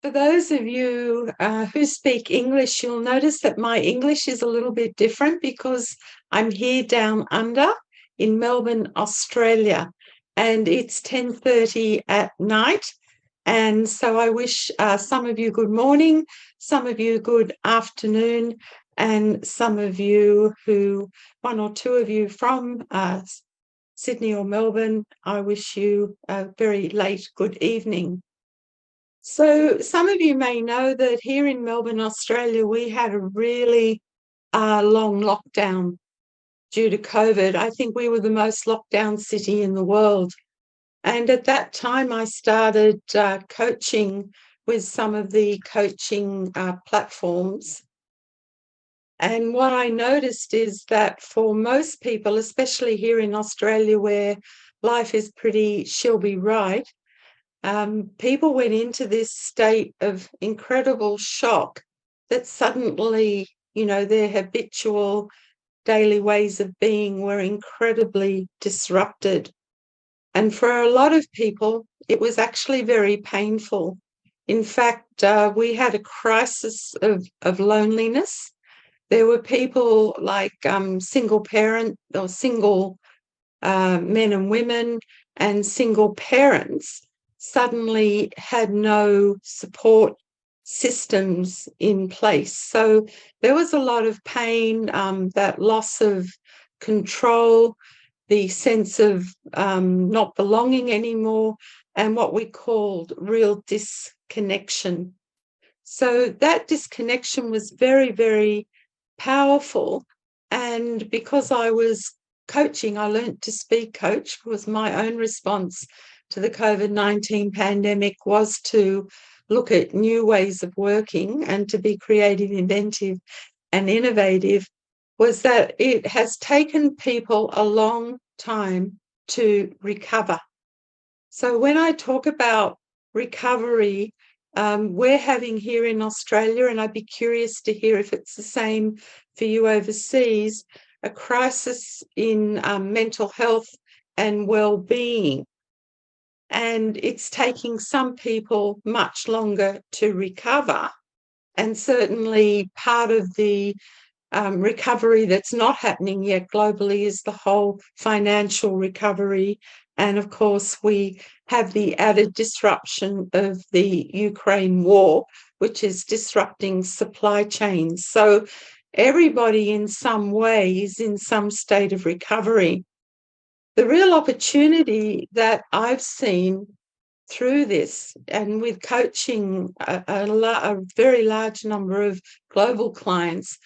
For those of you who speak English, you'll notice that my English is a little bit different because I'm here down under in Melbourne, Australia, and it's 10:30 at night. And so I wish some of you good morning, some of you good afternoon, and some of you one or two of you from Sydney or Melbourne, I wish you a very late good evening. So some of you may know that here in Melbourne, Australia, we had a really long lockdown due to COVID. I think we were the most locked down city in the world. And at that time, I started coaching with some of the coaching platforms. And what I noticed is that for most people, especially here in Australia, where life is pretty Shelby right, people went into this state of incredible shock that suddenly, their habitual daily ways of being were incredibly disrupted. And for a lot of people, it was actually very painful. In fact, we had a crisis of loneliness. There were people like single parent or single men and women and single parents suddenly had no support systems in place. So there was a lot of pain, that loss of control, the sense of not belonging anymore, and what we called real disconnection. So that disconnection was very, very powerful. And because I was coaching, I learned to speak coach because my own response to the COVID-19 pandemic was to look at new ways of working and to be creative, inventive, and innovative, was that it has taken people a long time to recover. So when I talk about recovery, we're having here in Australia, and I'd be curious to hear if it's the same for you overseas, a crisis in mental health and well-being. And it's taking some people much longer to recover. And certainly part of the recovery that's not happening yet globally is the whole financial recovery. And of course, we have the added disruption of the Ukraine war, which is disrupting supply chains. So everybody in some way is in some state of recovery. The real opportunity that I've seen through this, and with coaching a very large number of global clients,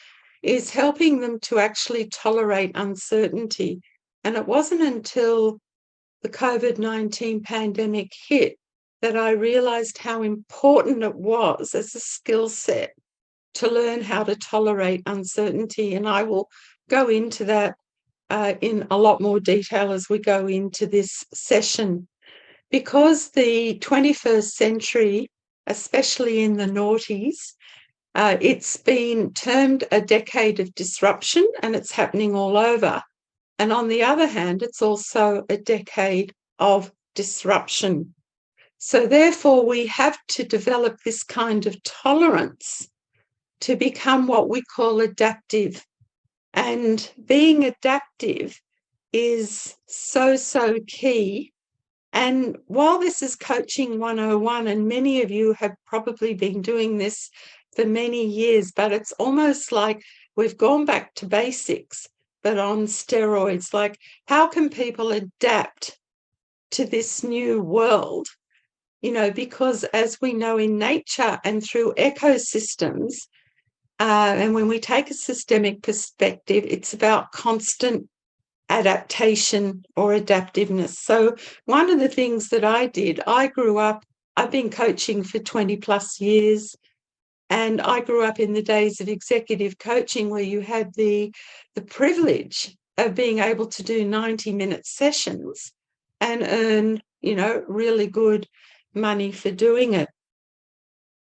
is helping them to actually tolerate uncertainty. And it wasn't until the COVID-19 pandemic hit that I realized how important it was as a skill set to learn how to tolerate uncertainty. And I will go into that in a lot more detail as we go into this session. Because the 21st century, especially in the noughties, it's been termed a decade of disruption, and it's happening all over. And on the other hand, it's also a decade of disruption. So therefore, we have to develop this kind of tolerance to become what we call adaptive. And being adaptive is so, so key. And while this is Coaching 101, and many of you have probably been doing this for many years, but it's almost like we've gone back to basics, but on steroids. Like, how can people adapt to this new world? Because as we know in nature and through ecosystems, and when we take a systemic perspective, it's about constant adaptation or adaptiveness. So one of the things that I did, I've been coaching for 20 plus years, and I grew up in the days of executive coaching where you had the privilege of being able to do 90-minute sessions and earn, really good money for doing it.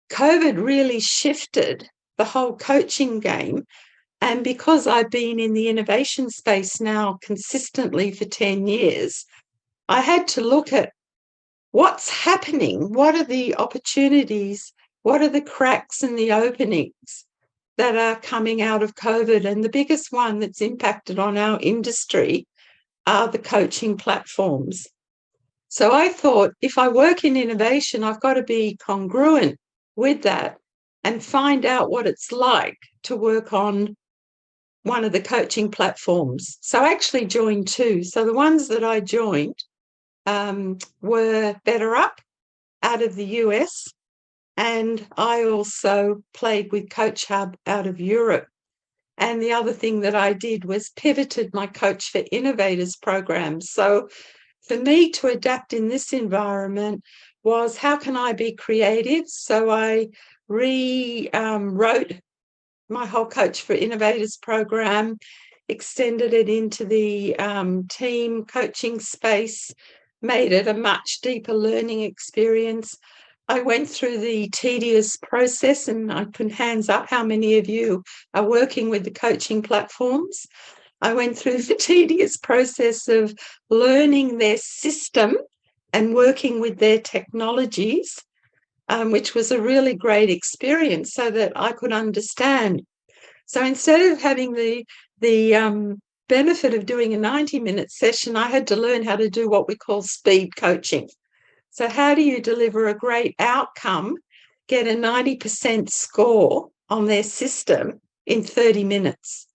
COVID really shifted the whole coaching game. And because I've been in the innovation space now consistently for 10 years, I had to look at what's happening, what are the opportunities what are the cracks and the openings that are coming out of COVID? And the biggest one that's impacted on our industry are the coaching platforms. So I thought, if I work in innovation, I've got to be congruent with that and find out what it's like to work on one of the coaching platforms. So I actually joined two. So the ones that I joined were BetterUp out of the US, and I also played with Coach Hub out of Europe. And the other thing that I did was pivoted my Coach for Innovators program. So for me to adapt in this environment was, how can I be creative? So I rewrote my whole Coach for Innovators program, extended it into the team coaching space, made it a much deeper learning experience. I went through the tedious process, and I put hands up how many of you are working with the coaching platforms. I went through the tedious process of learning their system and working with their technologies, which was a really great experience so that I could understand. So instead of having the benefit of doing a 90-minute session, I had to learn how to do what we call speed coaching. So how do you deliver a great outcome, get a 90% score on their system in 30 minutes?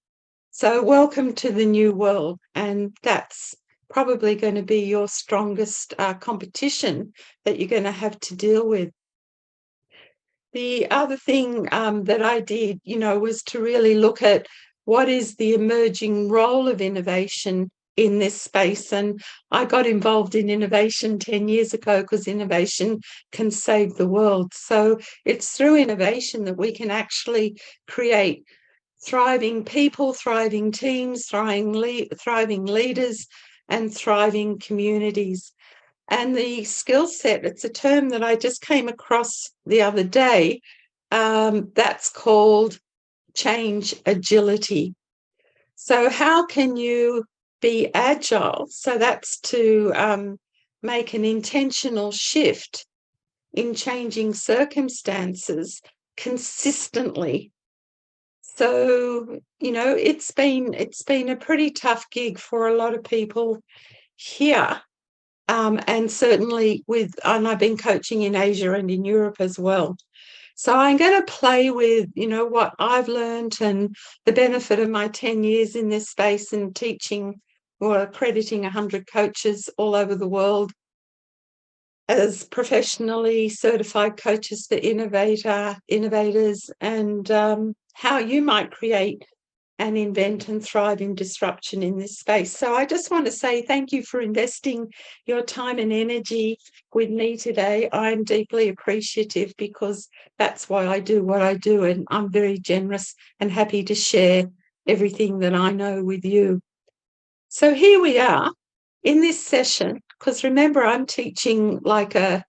So welcome to the new world, and that's probably going to be your strongest competition that you're going to have to deal with. The other thing that I did, was to really look at what is the emerging role of innovation in this space. And I got involved in innovation 10 years ago because innovation can save the world. So it's through innovation that we can actually create thriving people, thriving teams, thriving leaders, and thriving communities. And the skill set, it's a term that I just came across the other day, that's called change agility. So how can you be agile? So that's to make an intentional shift in changing circumstances consistently. So, it's been a pretty tough gig for a lot of people here. And certainly and I've been coaching in Asia and in Europe as well. So I'm going to play with, what I've learned and the benefit of my 10 years in this space and teaching or accrediting 100 coaches all over the world as professionally certified coaches for innovators, and how you might create and invent and thrive in disruption in this space. So I just want to say thank you for investing your time and energy with me today. I'm deeply appreciative, because that's why I do what I do, and I'm very generous and happy to share everything that I know with you. So here we are in this session, because remember, I'm teaching like an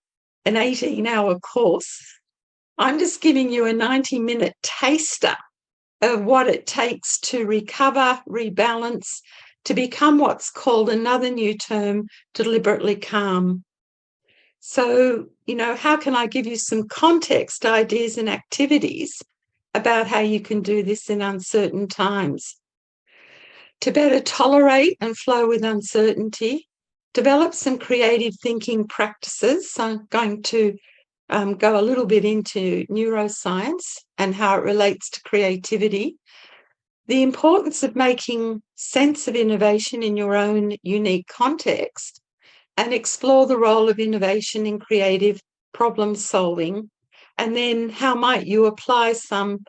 18-hour course. I'm just giving you a 90-minute taster of what it takes to recover, rebalance, to become what's called, another new term, deliberately calm. So, how can I give you some context, ideas, and activities about how you can do this in uncertain times? To better tolerate and flow with uncertainty, develop some creative thinking practices. So I'm going to go a little bit into neuroscience and how it relates to creativity, the importance of making sense of innovation in your own unique context, and explore the role of innovation in creative problem solving, and then how might you apply some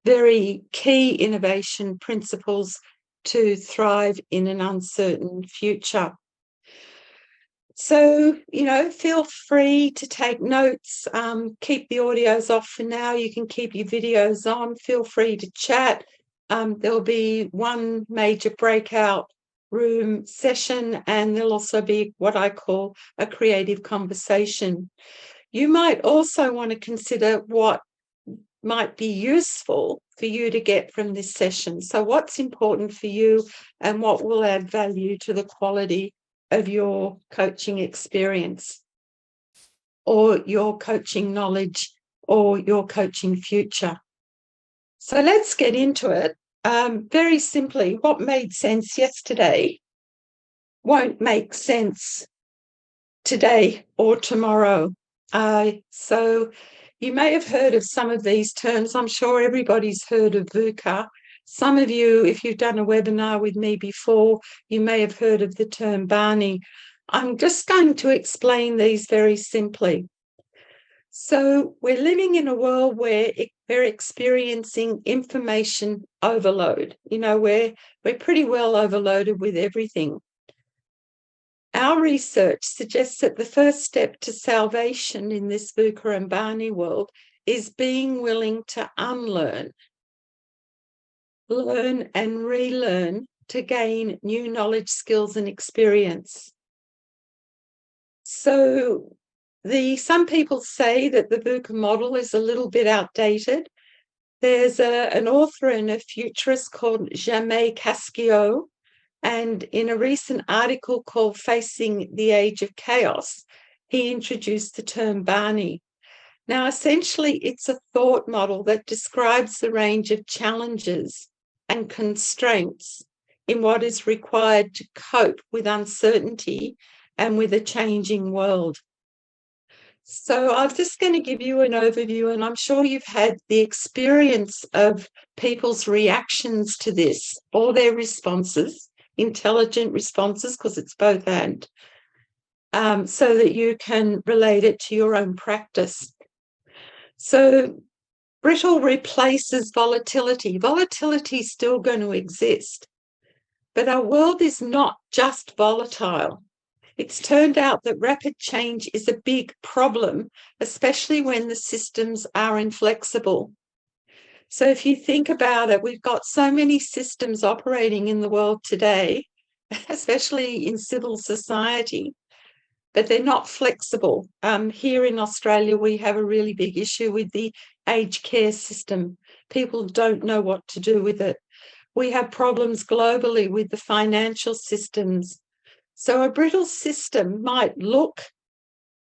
very key innovation principles to thrive in an uncertain future. So, feel free to take notes, keep the audios off for now. You can keep your videos on. Feel free to chat. There'll be one major breakout room session, and there'll also be what I call a creative conversation. You might also want to consider what might be useful for you to get from this session. So what's important for you and what will add value to the quality of your coaching experience or your coaching knowledge or your coaching future. So let's get into it. Very simply, what made sense yesterday won't make sense today or tomorrow. So you may have heard of some of these terms. I'm sure everybody's heard of VUCA. Some of you, if you've done a webinar with me before, you may have heard of the term Barney. I'm just going to explain these very simply. So we're living in a world where we're experiencing information overload. You know, we're pretty well overloaded with everything. Our research suggests that the first step to salvation in this VUCA and Barney world is being willing to unlearn, learn and relearn to gain new knowledge, skills and experience. So some people say that the VUCA model is a little bit outdated. There's an author and a futurist called Jaime Cascio, and in a recent article called Facing the Age of Chaos, he introduced the term Barney. Now, essentially, it's a thought model that describes the range of challenges and constraints in what is required to cope with uncertainty and with a changing world. So I'm just going to give you an overview, and I'm sure you've had the experience of people's reactions to this, or their responses, intelligent responses, because it's both and, so that you can relate it to your own practice. So brittle replaces volatility. Volatility is still going to exist, but our world is not just volatile. It's turned out that rapid change is a big problem, especially when the systems are inflexible. So if you think about it, we've got so many systems operating in the world today, especially in civil society, but they're not flexible. Here in Australia, we have a really big issue with the aged care system. People don't know what to do with it. We have problems globally with the financial systems. So a brittle system might look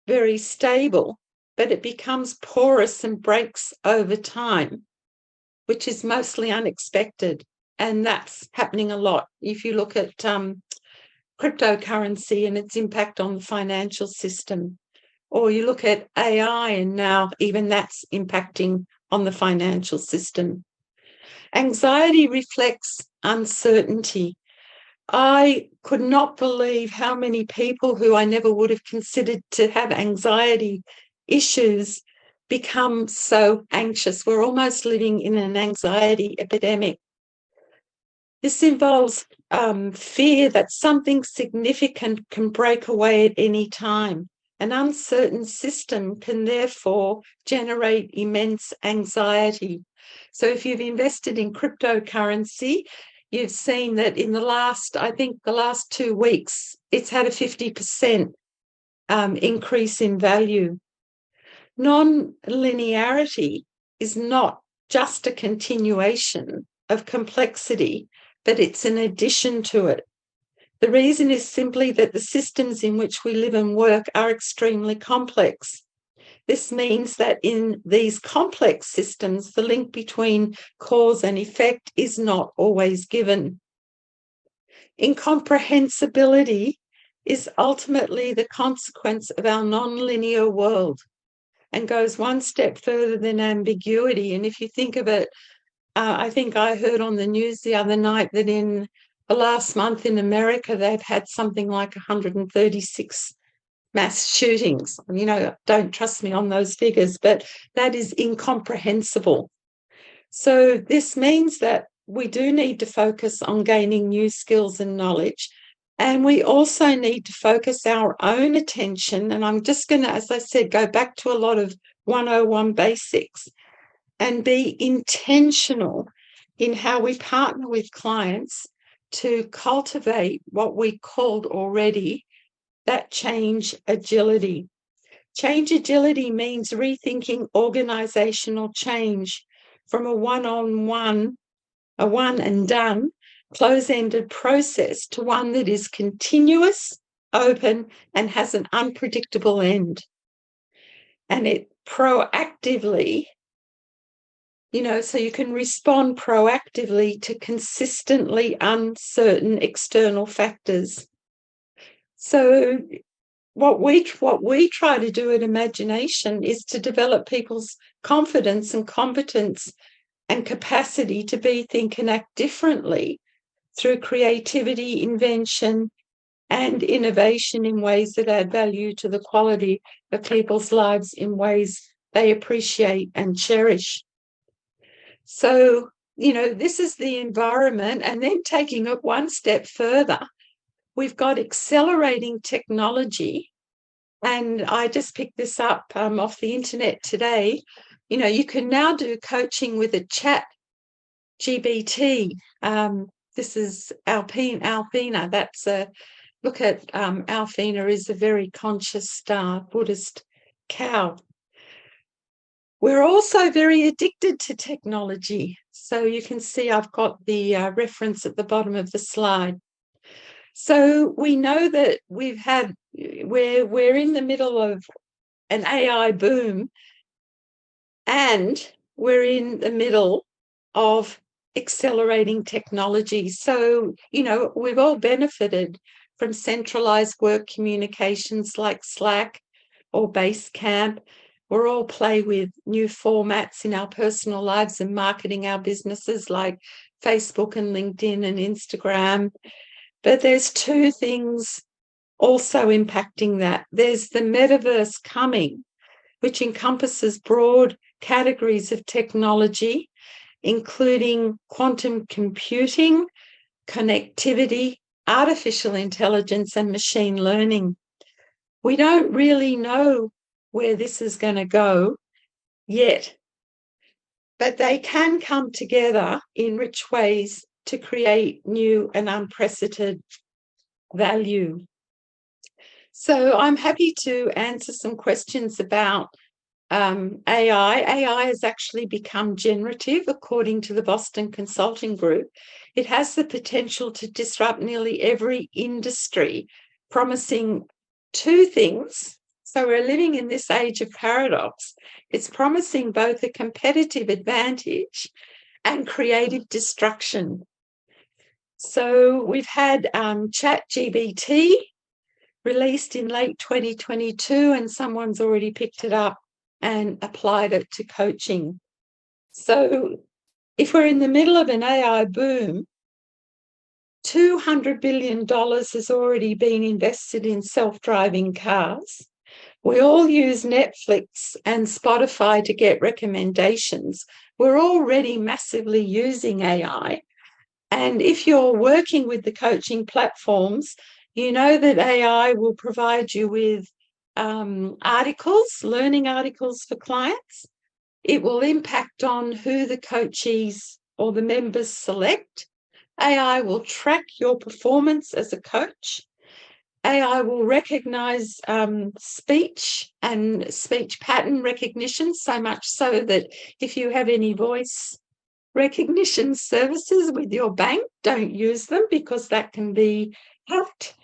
very stable, but it becomes porous and breaks over time, which is mostly unexpected. And that's happening a lot. If you look at cryptocurrency and its impact on the financial system, or you look at AI and now even that's impacting on the financial system. Anxiety reflects uncertainty. I could not believe how many people who I never would have considered to have anxiety issues become so anxious. We're almost living in an anxiety epidemic. This involves fear that something significant can break away at any time. An uncertain system can therefore generate immense anxiety. So if you've invested in cryptocurrency, you've seen that in the last 2 weeks, it's had a 50% increase in value. Non-linearity is not just a continuation of complexity, but it's an addition to it. The reason is simply that the systems in which we live and work are extremely complex. This means that in these complex systems, the link between cause and effect is not always given. Incomprehensibility is ultimately the consequence of our non-linear world and goes one step further than ambiguity. And if you think of it, I think I heard on the news the other night that in the last month in America, they've had something like 136 mass shootings. You know, don't trust me on those figures, but that is incomprehensible. So this means that we do need to focus on gaining new skills and knowledge. And we also need to focus our own attention. And I'm just going to, as I said, go back to a lot of 101 basics and be intentional in how we partner with clients to cultivate what we called already that change agility. Change agility means rethinking organizational change from a one-on-one, a one and done, close-ended process to one that is continuous, open, and has an unpredictable end. And it proactively, so you can respond proactively to consistently uncertain external factors. So what we try to do at ImagineNation is to develop people's confidence and competence and capacity to be, think, and act differently through creativity, invention, and innovation in ways that add value to the quality of people's lives in ways they appreciate and cherish. So, this is the environment. And then taking it one step further, we've got accelerating technology. And I just picked this up off the internet today. You can now do coaching with a chat GBT. This is Alpina. That's a look at Alpina is a very conscious Buddhist cow. We're also very addicted to technology. So you can see I've got the reference at the bottom of the slide. So we know that we're in the middle of an AI boom, and we're in the middle of accelerating technology. So, we've all benefited from centralized work communications like Slack or Basecamp. We're all play with new formats in our personal lives and marketing our businesses like Facebook and LinkedIn and Instagram. But there's two things also impacting that. There's the metaverse coming, which encompasses broad categories of technology, including quantum computing, connectivity, artificial intelligence, and machine learning. We don't really know where this is going to go yet, but they can come together in rich ways to create new and unprecedented value. So I'm happy to answer some questions about AI. AI has actually become generative, according to the Boston Consulting Group. It has the potential to disrupt nearly every industry, promising two things. So we're living in this age of paradox. It's promising both a competitive advantage and creative destruction. So we've had ChatGPT released in late 2022, and someone's already picked it up and applied it to coaching. So if we're in the middle of an AI boom, $200 billion has already been invested in self-driving cars. We all use Netflix and Spotify to get recommendations. We're already massively using AI. And if you're working with the coaching platforms, you know that AI will provide you with articles, learning articles for clients. It will impact on who the coachees or the members select. AI will track your performance as a coach. AI will recognize speech and speech pattern recognition, so much so that if you have any voice recognition services with your bank, don't use them because that can be hacked.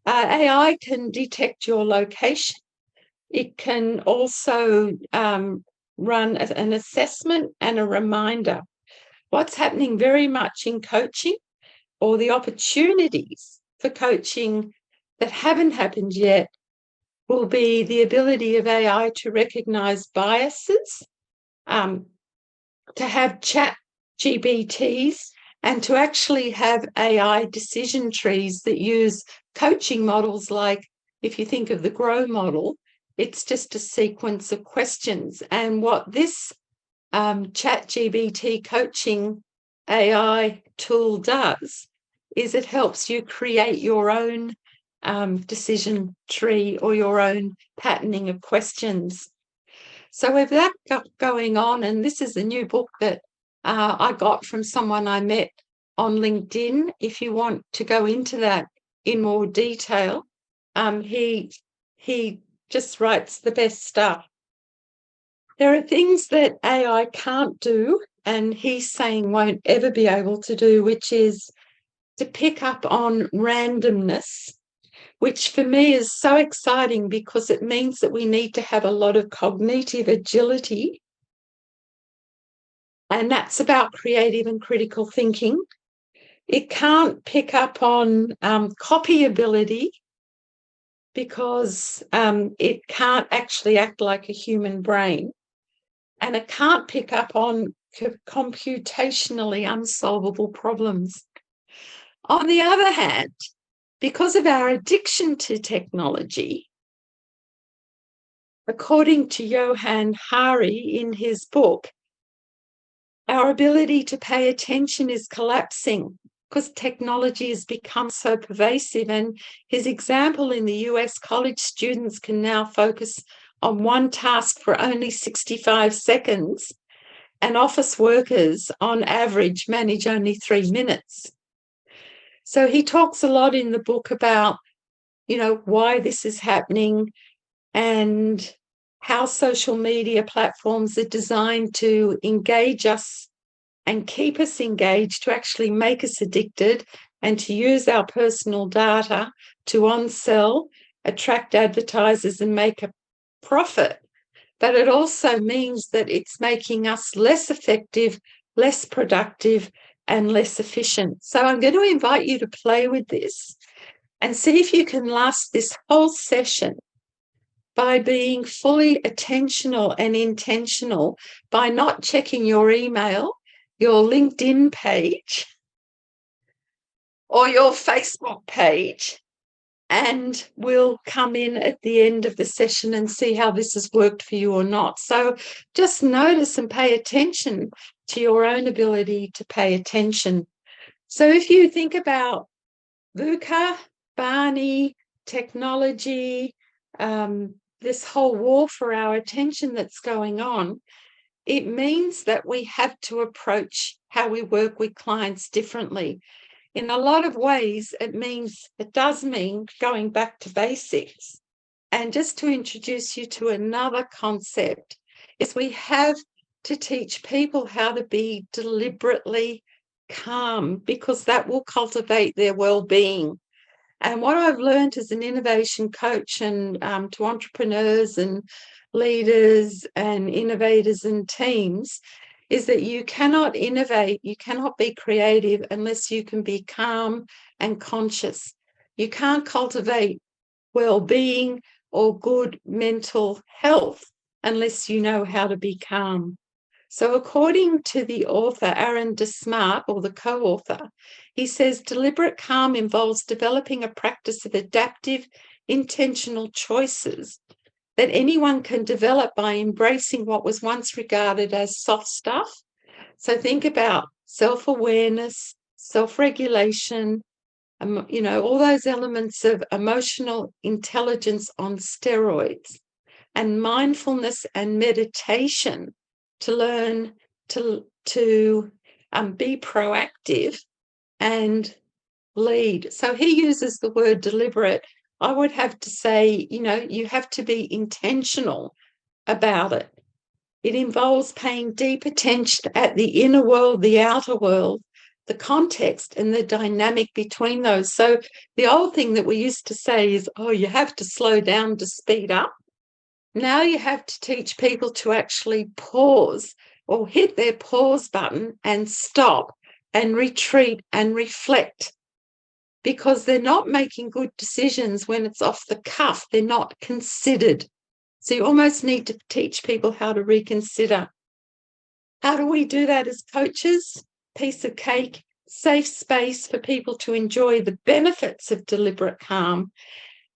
AI can detect your location. It can also run an assessment and a reminder. What's happening very much in coaching, or the opportunities for coaching that haven't happened yet, will be the ability of AI to recognize biases, to have chat GBTs, and to actually have AI decision trees that use coaching models like, if you think of the GROW model, it's just a sequence of questions. And what this chat GBT coaching AI tool does is it helps you create your own decision tree or your own patterning of questions. So with that going on, and this is a new book that I got from someone I met on LinkedIn. If you want to go into that in more detail, he just writes the best stuff. There are things that AI can't do, and he's saying won't ever be able to do, which is to pick up on randomness, which for me is so exciting because it means that we need to have a lot of cognitive agility. And that's about creative and critical thinking. It can't pick up on copy ability because it can't actually act like a human brain. And it can't pick up on computationally unsolvable problems. On the other hand, because of our addiction to technology, according to Johann Hari in his book, our ability to pay attention is collapsing because technology has become so pervasive. And his example in the US, college students can now focus on one task for only 65 seconds, and office workers on average manage only 3 minutes. So he talks a lot in the book about, why this is happening and how social media platforms are designed to engage us and keep us engaged, to actually make us addicted and to use our personal data to on-sell, attract advertisers and make a profit. But it also means that it's making us less effective, less productive, and less efficient. So I'm going to invite you to play with this and see if you can last this whole session by being fully attentional and intentional, by not checking your email, your LinkedIn page, or your Facebook page, and we'll come in at the end of the session and see how this has worked for you or not. So just notice and pay attention to your own ability to pay attention. So if you think about VUCA, Barney, technology, this whole war for our attention that's going on, it means that we have to approach how we work with clients differently. In a lot of ways, it does mean going back to basics. And just to introduce you to another concept is we have to teach people how to be deliberately calm, because that will cultivate their well-being. And what I've learned as an innovation coach and to entrepreneurs and leaders and innovators and teams is that you cannot innovate, you cannot be creative unless you can be calm and conscious. You can't cultivate well-being or good mental health unless you know how to be calm. So according to the author, Aaron DeSmart, or the co-author, he says deliberate calm involves developing a practice of adaptive, intentional choices that anyone can develop by embracing what was once regarded as soft stuff. So think about self-awareness, self-regulation, all those elements of emotional intelligence on steroids, and mindfulness and meditation to learn to be proactive and lead. So he uses the word deliberate. I would have to say, you have to be intentional about it. It involves paying deep attention at the inner world, the outer world, the context and the dynamic between those. So the old thing that we used to say is, you have to slow down to speed up. Now you have to teach people to actually pause or hit their pause button and stop and retreat and reflect, because they're not making good decisions when it's off the cuff. They're not considered. So you almost need to teach people how to reconsider. How do we do that as coaches? Piece of cake, safe space for people to enjoy the benefits of deliberate calm.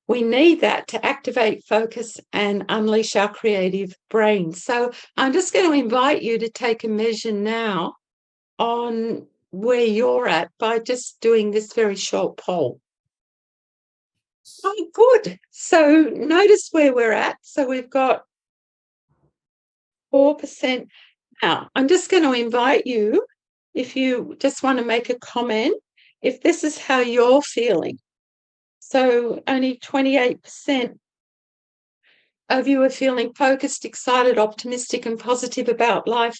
We need that to activate focus and unleash our creative brains. So I'm just going to invite you to take a measure now on where you're at by just doing this very short poll. Oh, good. So notice where we're at. So we've got 4%. Now, I'm just going to invite you, if you just want to make a comment, if this is how you're feeling. So only 28% of you are feeling focused, excited, optimistic, and positive about life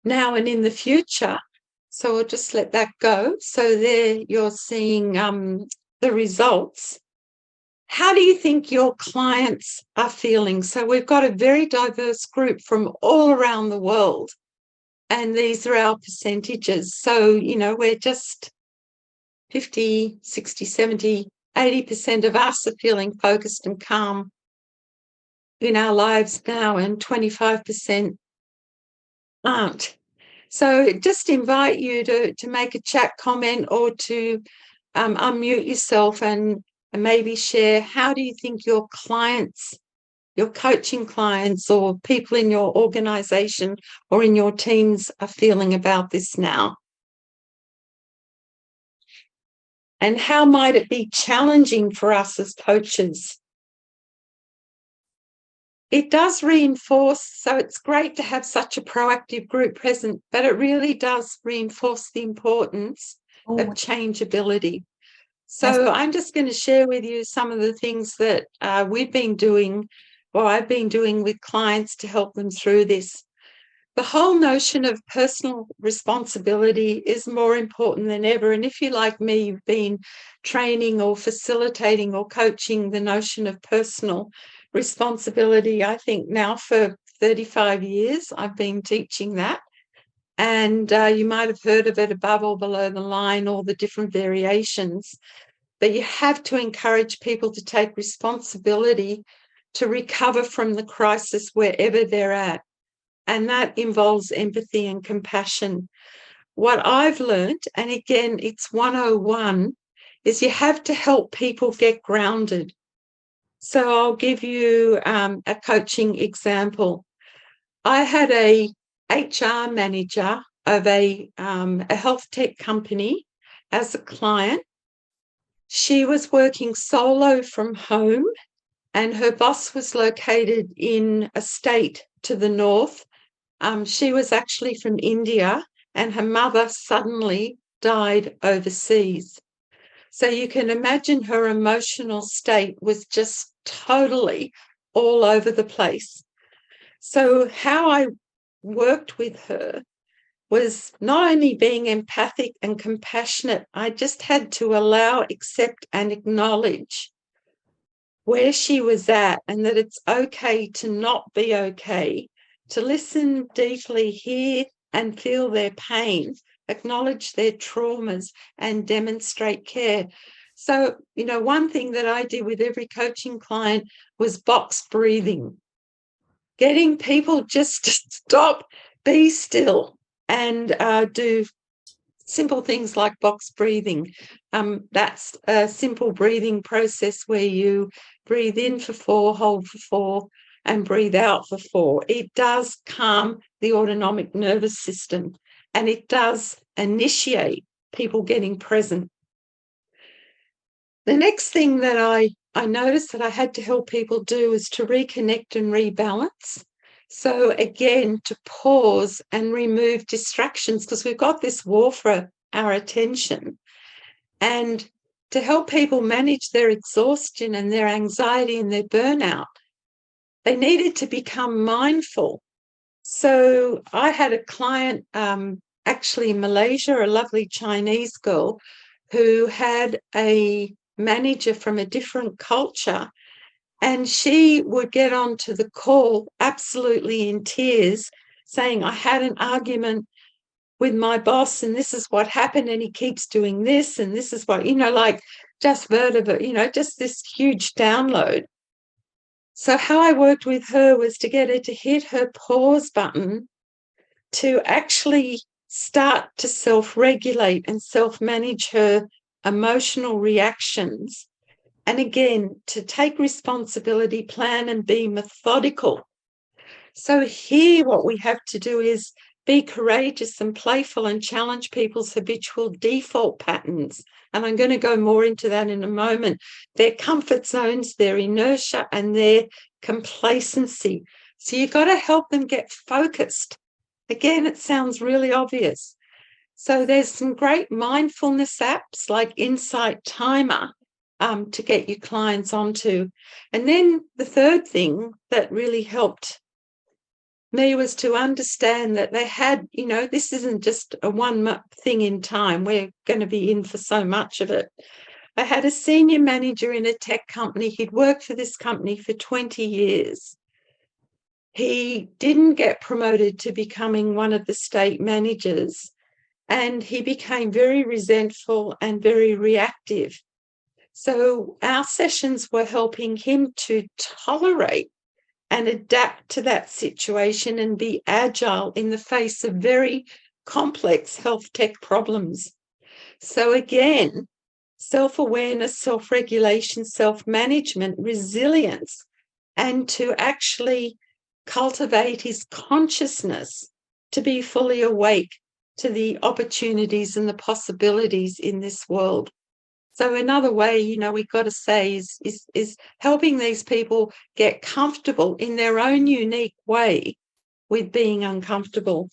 now and in the future. So we'll just let that go. So there you're seeing the results. how do you think your clients are feeling? So we've got a very diverse group from all around the world, and these are our percentages. So, we're just 50, 60, 70, 80% of us are feeling focused and calm in our lives now, and 25% aren't. So just invite you to make a chat comment or to unmute yourself and maybe share, how do you think your clients, your coaching clients or people in your organization or in your teams are feeling about this now? And how might it be challenging for us as coaches? It does reinforce, so it's great to have such a proactive group present, but it really does reinforce the importance of changeability. So I'm just going to share with you some of the things that we've been doing, or I've been doing with clients to help them through this. The whole notion of personal responsibility is more important than ever. And if you, like me, you've been training or facilitating or coaching the notion of personal responsibility, I think now for 35 years, I've been teaching that. And you might have heard of it, above or below the line, all the different variations. But you have to encourage people to take responsibility to recover from the crisis wherever they're at. And that involves empathy and compassion. What I've learned, and again, it's 101, is you have to help people get grounded. So I'll give you a coaching example. I had a HR manager of a health tech company as a client. She was working solo from home, and her boss was located in a state to the north. She was actually from India, and her mother suddenly died overseas. So you can imagine her emotional state was just totally all over the place. So how I worked with her was not only being empathic and compassionate, I just had to allow, accept, and acknowledge where she was at, and that it's okay to not be okay, to listen deeply, hear and feel their pain, acknowledge their traumas, and demonstrate care. So, one thing that I did with every coaching client was box breathing, getting people just to stop, be still, and do simple things like box breathing. That's a simple breathing process where you breathe in for 4, hold for 4, and breathe out for 4. It does calm the autonomic nervous system, and it does initiate people getting present. The next thing that I noticed that I had to help people do is to reconnect and rebalance. So again, to pause and remove distractions, because we've got this war for our attention. And to help people manage their exhaustion and their anxiety and their burnout, they needed to become mindful. So I had a client, actually in Malaysia, a lovely Chinese girl who had a manager from a different culture, and she would get onto the call absolutely in tears, saying, I had an argument with my boss and this is what happened, and he keeps doing this, and this is what, like just vertebra, just this huge download. So how I worked with her was to get her to hit her pause button, to actually start to self-regulate and self-manage her emotional reactions. And again, to take responsibility, plan, and be methodical. So here what we have to do is be courageous and playful and challenge people's habitual default patterns. And I'm going to go more into that in a moment. Their comfort zones, their inertia, and their complacency. So you've got to help them get focused. Again, it sounds really obvious. So there's some great mindfulness apps like Insight Timer to get your clients onto. And then the third thing that really helped me was to understand that they had, this isn't just a one thing in time. We're going to be in for so much of it. I had a senior manager in a tech company. He'd worked for this company for 20 years. He didn't get promoted to becoming one of the state managers, and he became very resentful and very reactive. So our sessions were helping him to tolerate and adapt to that situation and be agile in the face of very complex health tech problems. So again, self-awareness, self-regulation, self-management, resilience, and to actually cultivate his consciousness to be fully awake to the opportunities and the possibilities in this world. So another way, we've got to say is helping these people get comfortable in their own unique way with being uncomfortable.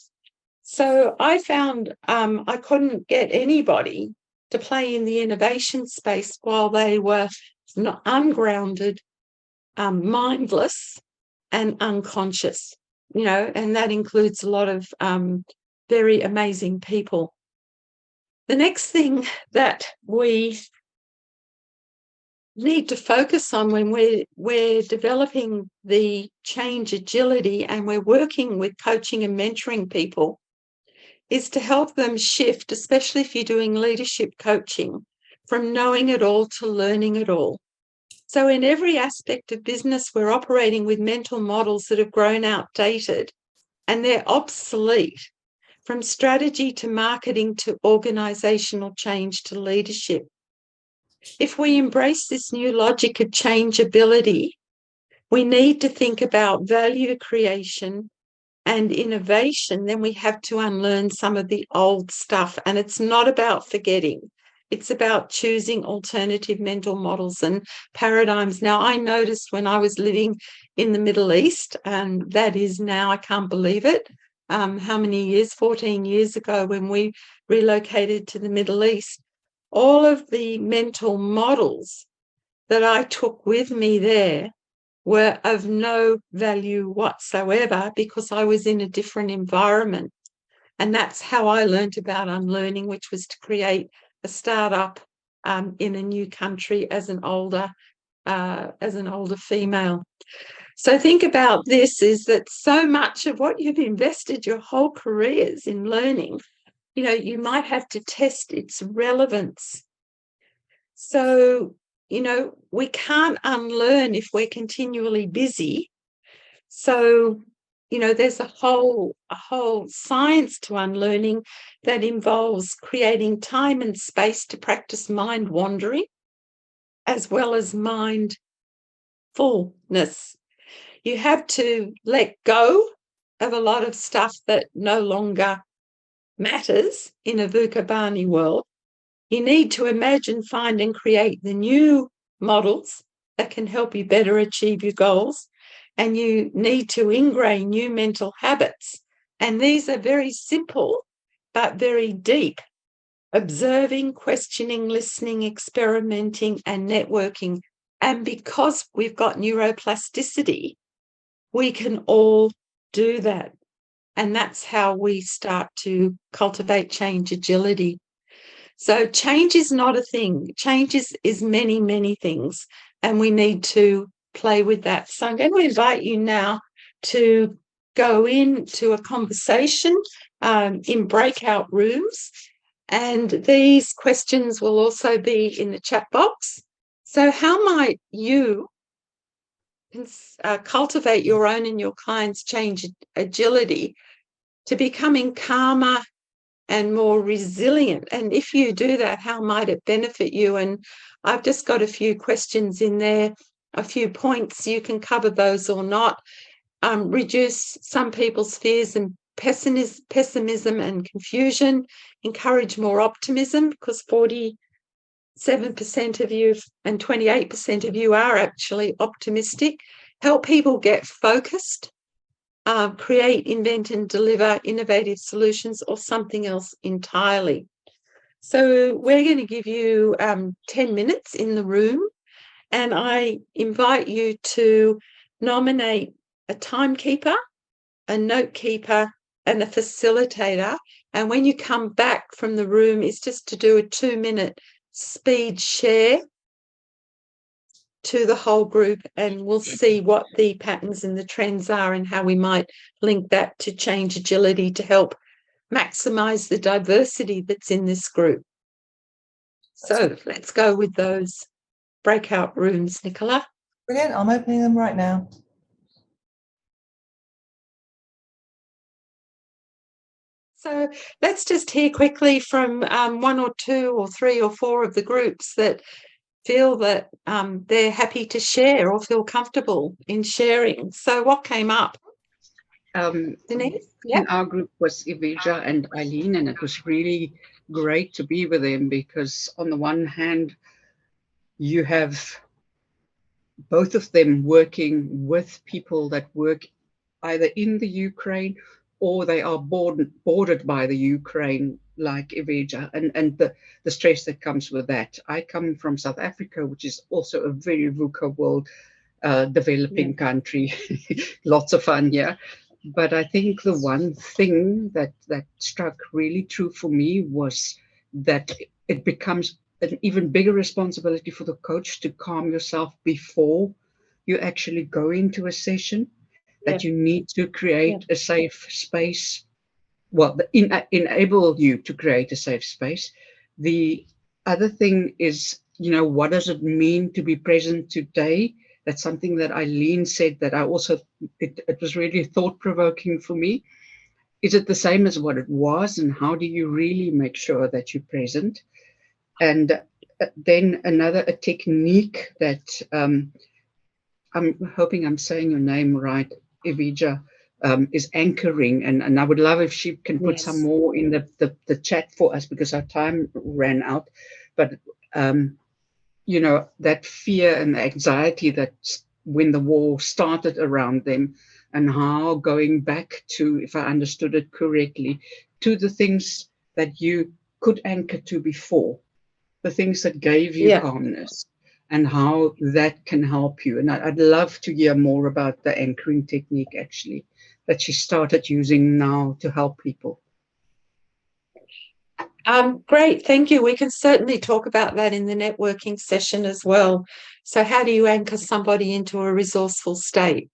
So I found I couldn't get anybody to play in the innovation space while they were not ungrounded, mindless, and unconscious, and that includes a lot of very amazing people. The next thing that we need to focus on when we're developing the change agility and we're working with coaching and mentoring people is to help them shift, especially if you're doing leadership coaching, from knowing it all to learning it all. So in every aspect of business, we're operating with mental models that have grown outdated and they're obsolete, from strategy to marketing to organizational change to leadership. If we embrace this new logic of changeability, we need to think about value creation and innovation. Then we have to unlearn some of the old stuff. And it's not about forgetting. It's about choosing alternative mental models and paradigms. Now, I noticed when I was living in the Middle East, and that is now, I can't believe it, how many years, 14 years ago, when we relocated to the Middle East, all of the mental models that I took with me there were of no value whatsoever because I was in a different environment. And that's how I learned about unlearning, which was to create a startup in a new country as an older female. So think about this, is that so much of what you've invested your whole careers in learning, you might have to test its relevance. So, we can't unlearn if we're continually busy. So, there's a whole science to unlearning that involves creating time and space to practice mind wandering as well as mindfulness. You have to let go of a lot of stuff that no longer matters in a VUCA Barney world. You need to imagine, find, and create the new models that can help you better achieve your goals. And you need to ingrain new mental habits. And these are very simple, but very deep. Observing, questioning, listening, experimenting, and networking. And because we've got neuroplasticity, we can all do that. And that's how we start to cultivate change agility. So change is not a thing. Change is many, many things. And we need to play with that. So I'm going to invite you now to go into a conversation in breakout rooms. And these questions will also be in the chat box. So how might you cultivate your own and your clients' change agility to becoming calmer and more resilient? And if you do that, how might it benefit you? And I've just got a few questions in there, a few points. You can cover those or not. Reduce some people's fears and pessimism and confusion. Encourage more optimism, because 47% of you and 28% of you are actually optimistic. Help people get focused. Create, invent, and deliver innovative solutions, or something else entirely. So we're going to give you 10 minutes in the room, and I invite you to nominate a timekeeper, a note keeper, and a facilitator. And when you come back from the room, it's just to do a 2-minute speed share to the whole group, and we'll see what the patterns and the trends are and how we might link that to change agility to help maximize the diversity that's in this group. So let's go with those breakout rooms, Nicola. Brilliant. I'm opening them right now. So let's just hear quickly from one or two or three or four of the groups that feel that they're happy to share or feel comfortable in sharing. So what came up? Denise? In our group was Evija and Eileen, and it was really great to be with them because on the one hand, you have both of them working with people that work either in the Ukraine or they are bordered by the Ukraine, like Evija, and the stress that comes with that. I come from South Africa, which is also a very VUCA world, developing country. Lots of fun here. But I think the one thing that struck really true for me was that it becomes an even bigger responsibility for the coach to calm yourself before you actually go into a session, that you need to create a safe space, enable you to create a safe space. The other thing is, what does it mean to be present today? That's something that Eileen said that I also, it was really thought-provoking for me. Is it the same as what it was? And how do you really make sure that you're present? And then a technique that I'm hoping I'm saying your name right, Evija, is anchoring. And I would love if she can put some more in the chat for us because our time ran out. But that fear and anxiety that when the war started around them, and how going back to, if I understood it correctly, to the things that you could anchor to before, the things that gave you calmness, and how that can help you. And I'd love to hear more about the anchoring technique, actually, that she started using now to help people. Great, thank you. We can certainly talk about that in the networking session as well. So how do you anchor somebody into a resourceful state,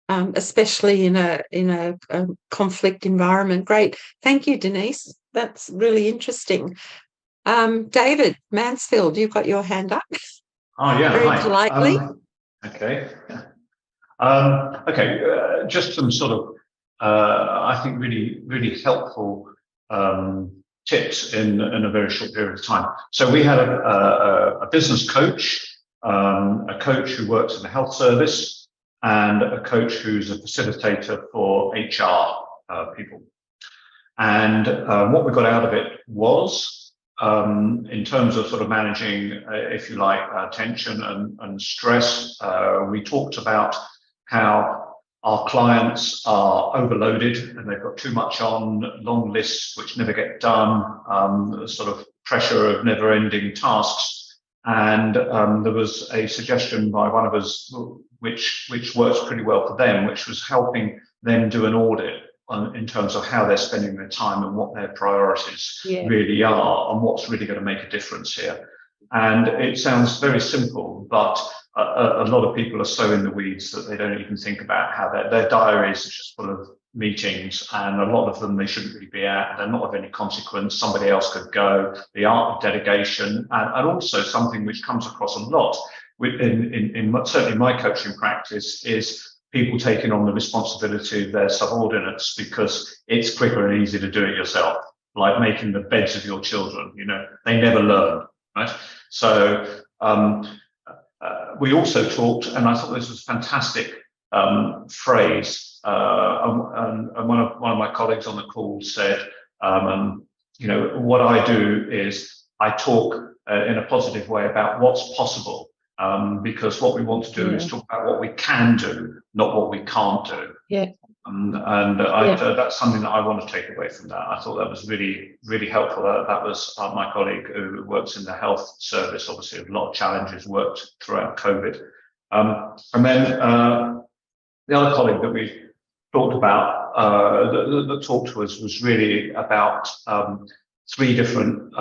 especially in a conflict environment? Great, thank you, Denise. That's really interesting. David Mansfield, you've got your hand up. Oh yeah, very hi. Politely. Okay. Just some sort of, I think, really helpful tips in a very short period of time. So we had a business coach, a coach who works in the health service, and a coach who's a facilitator for HR people. And what we got out of it was, in terms of sort of managing, if you like, tension and stress, we talked about how our clients are overloaded and they've got too much on, long lists which never get done, sort of pressure of never-ending tasks. And there was a suggestion by one of us which works pretty well for them, which was helping them do an audit in terms of how they're spending their time and what their priorities really are and what's really going to make a difference here. And it sounds very simple, but a lot of people are so in the weeds that they don't even think about how their diaries are just full of meetings, and a lot of them they shouldn't really be at. They're not of any consequence. Somebody else could go. The art of delegation, and also something which comes across a lot in certainly my coaching practice is people taking on the responsibility of their subordinates because it's quicker and easier to do it yourself, like making the beds of your children. They never learn, right? So we also talked, and I thought this was a fantastic phrase, and one of my colleagues on the call said, what I do is I talk in a positive way about what's possible. Because what we want to do is talk about what we can do, not what we can't do. That's something that I want to take away from that. I thought that was really, really helpful. That was my colleague who works in the health service, obviously a lot of challenges, worked throughout COVID. And then the other colleague that we talked about, that talked to us, was really about three different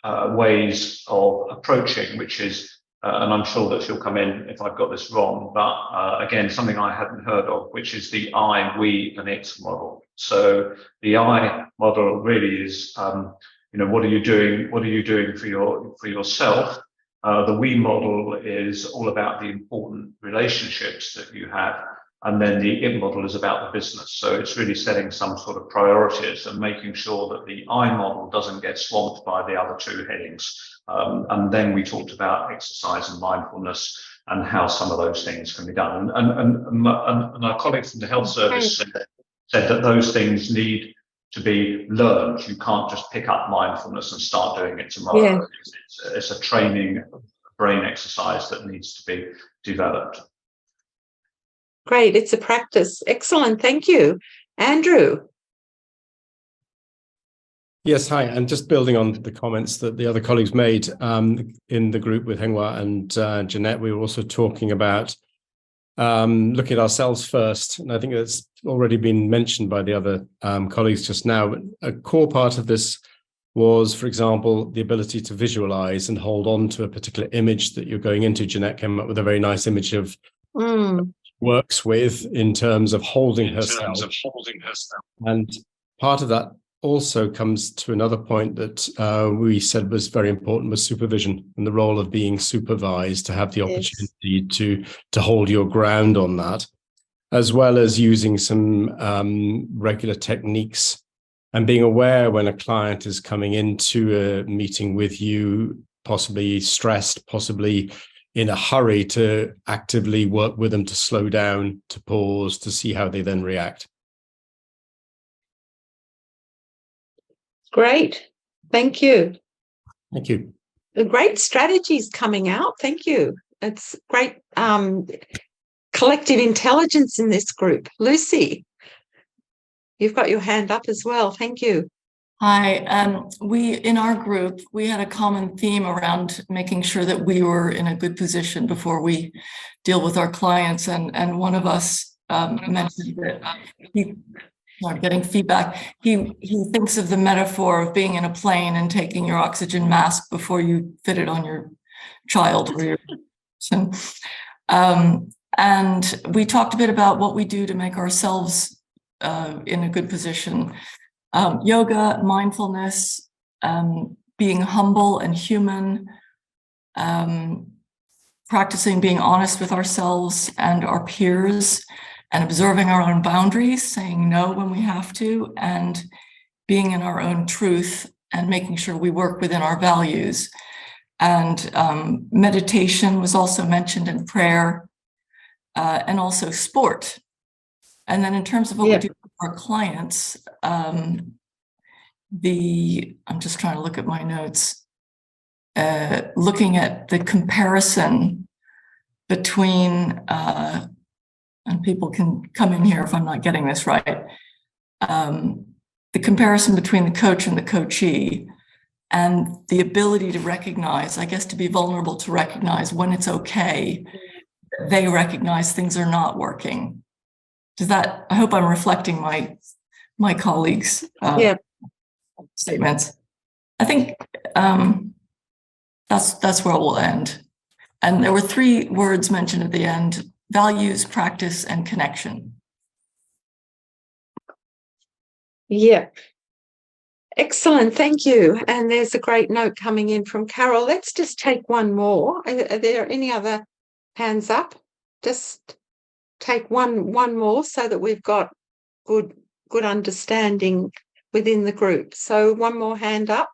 ways of approaching, which is, and I'm sure that she'll come in if I've got this wrong, but again, something I hadn't heard of, which is the I, we, and it model. So the I model really is, what are you doing? What are you doing for yourself? The we model is all about the important relationships that you have. And then the it model is about the business. So it's really setting some sort of priorities and making sure that the I model doesn't get swamped by the other two headings. And then we talked about exercise and mindfulness and how some of those things can be done. And our colleague from the health service said that those things need to be learned. You can't just pick up mindfulness and start doing it tomorrow. Yeah. It's a training brain exercise that needs to be developed. Great, it's a practice. Excellent, thank you. Andrew. Yes, hi. And just building on the comments that the other colleagues made in the group with Henghua and Jeanette, we were also talking about looking at ourselves first. And I think that's already been mentioned by the other colleagues just now. But a core part of this was, for example, the ability to visualize and hold on to a particular image that you're going into. Jeanette came up with a very nice image of works with in terms of holding herself. And part of that also comes to another point that we said was very important, was supervision and the role of being supervised, to have the opportunity to hold your ground on that, as well as using some regular techniques and being aware when a client is coming into a meeting with you, possibly stressed, possibly in a hurry, to actively work with them to slow down, to pause, to see how they then react. Great. Thank you. Thank you. Great strategies coming out. Thank you. It's great collective intelligence in this group. Lucy, you've got your hand up as well. Thank you. Hi. We, in our group, we had a common theme around making sure that we were in a good position before we deal with our clients. And one of us mentioned that getting feedback. He thinks of the metaphor of being in a plane and taking your oxygen mask before you fit it on your child or your son. And we talked a bit about what we do to make ourselves in a good position. Yoga, mindfulness, being humble and human, practicing being honest with ourselves and our peers, and observing our own boundaries, saying no when we have to, and being in our own truth and making sure we work within our values. And meditation was also mentioned, in prayer, and also sport. And then in terms of what we do with our clients, I'm just trying to look at my notes, looking at the comparison between, and people can come in here if I'm not getting this right, the comparison between the coach and the coachee, and the ability to recognize, I guess, to be vulnerable to recognize when it's okay, they recognize things are not working. Does that, I hope I'm reflecting my colleagues' statements. I think that's where we'll end. And there were 3 words mentioned at the end: values, practice, and connection. Yeah. Excellent. Thank you. And there's a great note coming in from Carol. Let's just take one more. Are there any other hands up? Just take one more so that we've got good understanding within the group. So one more hand up.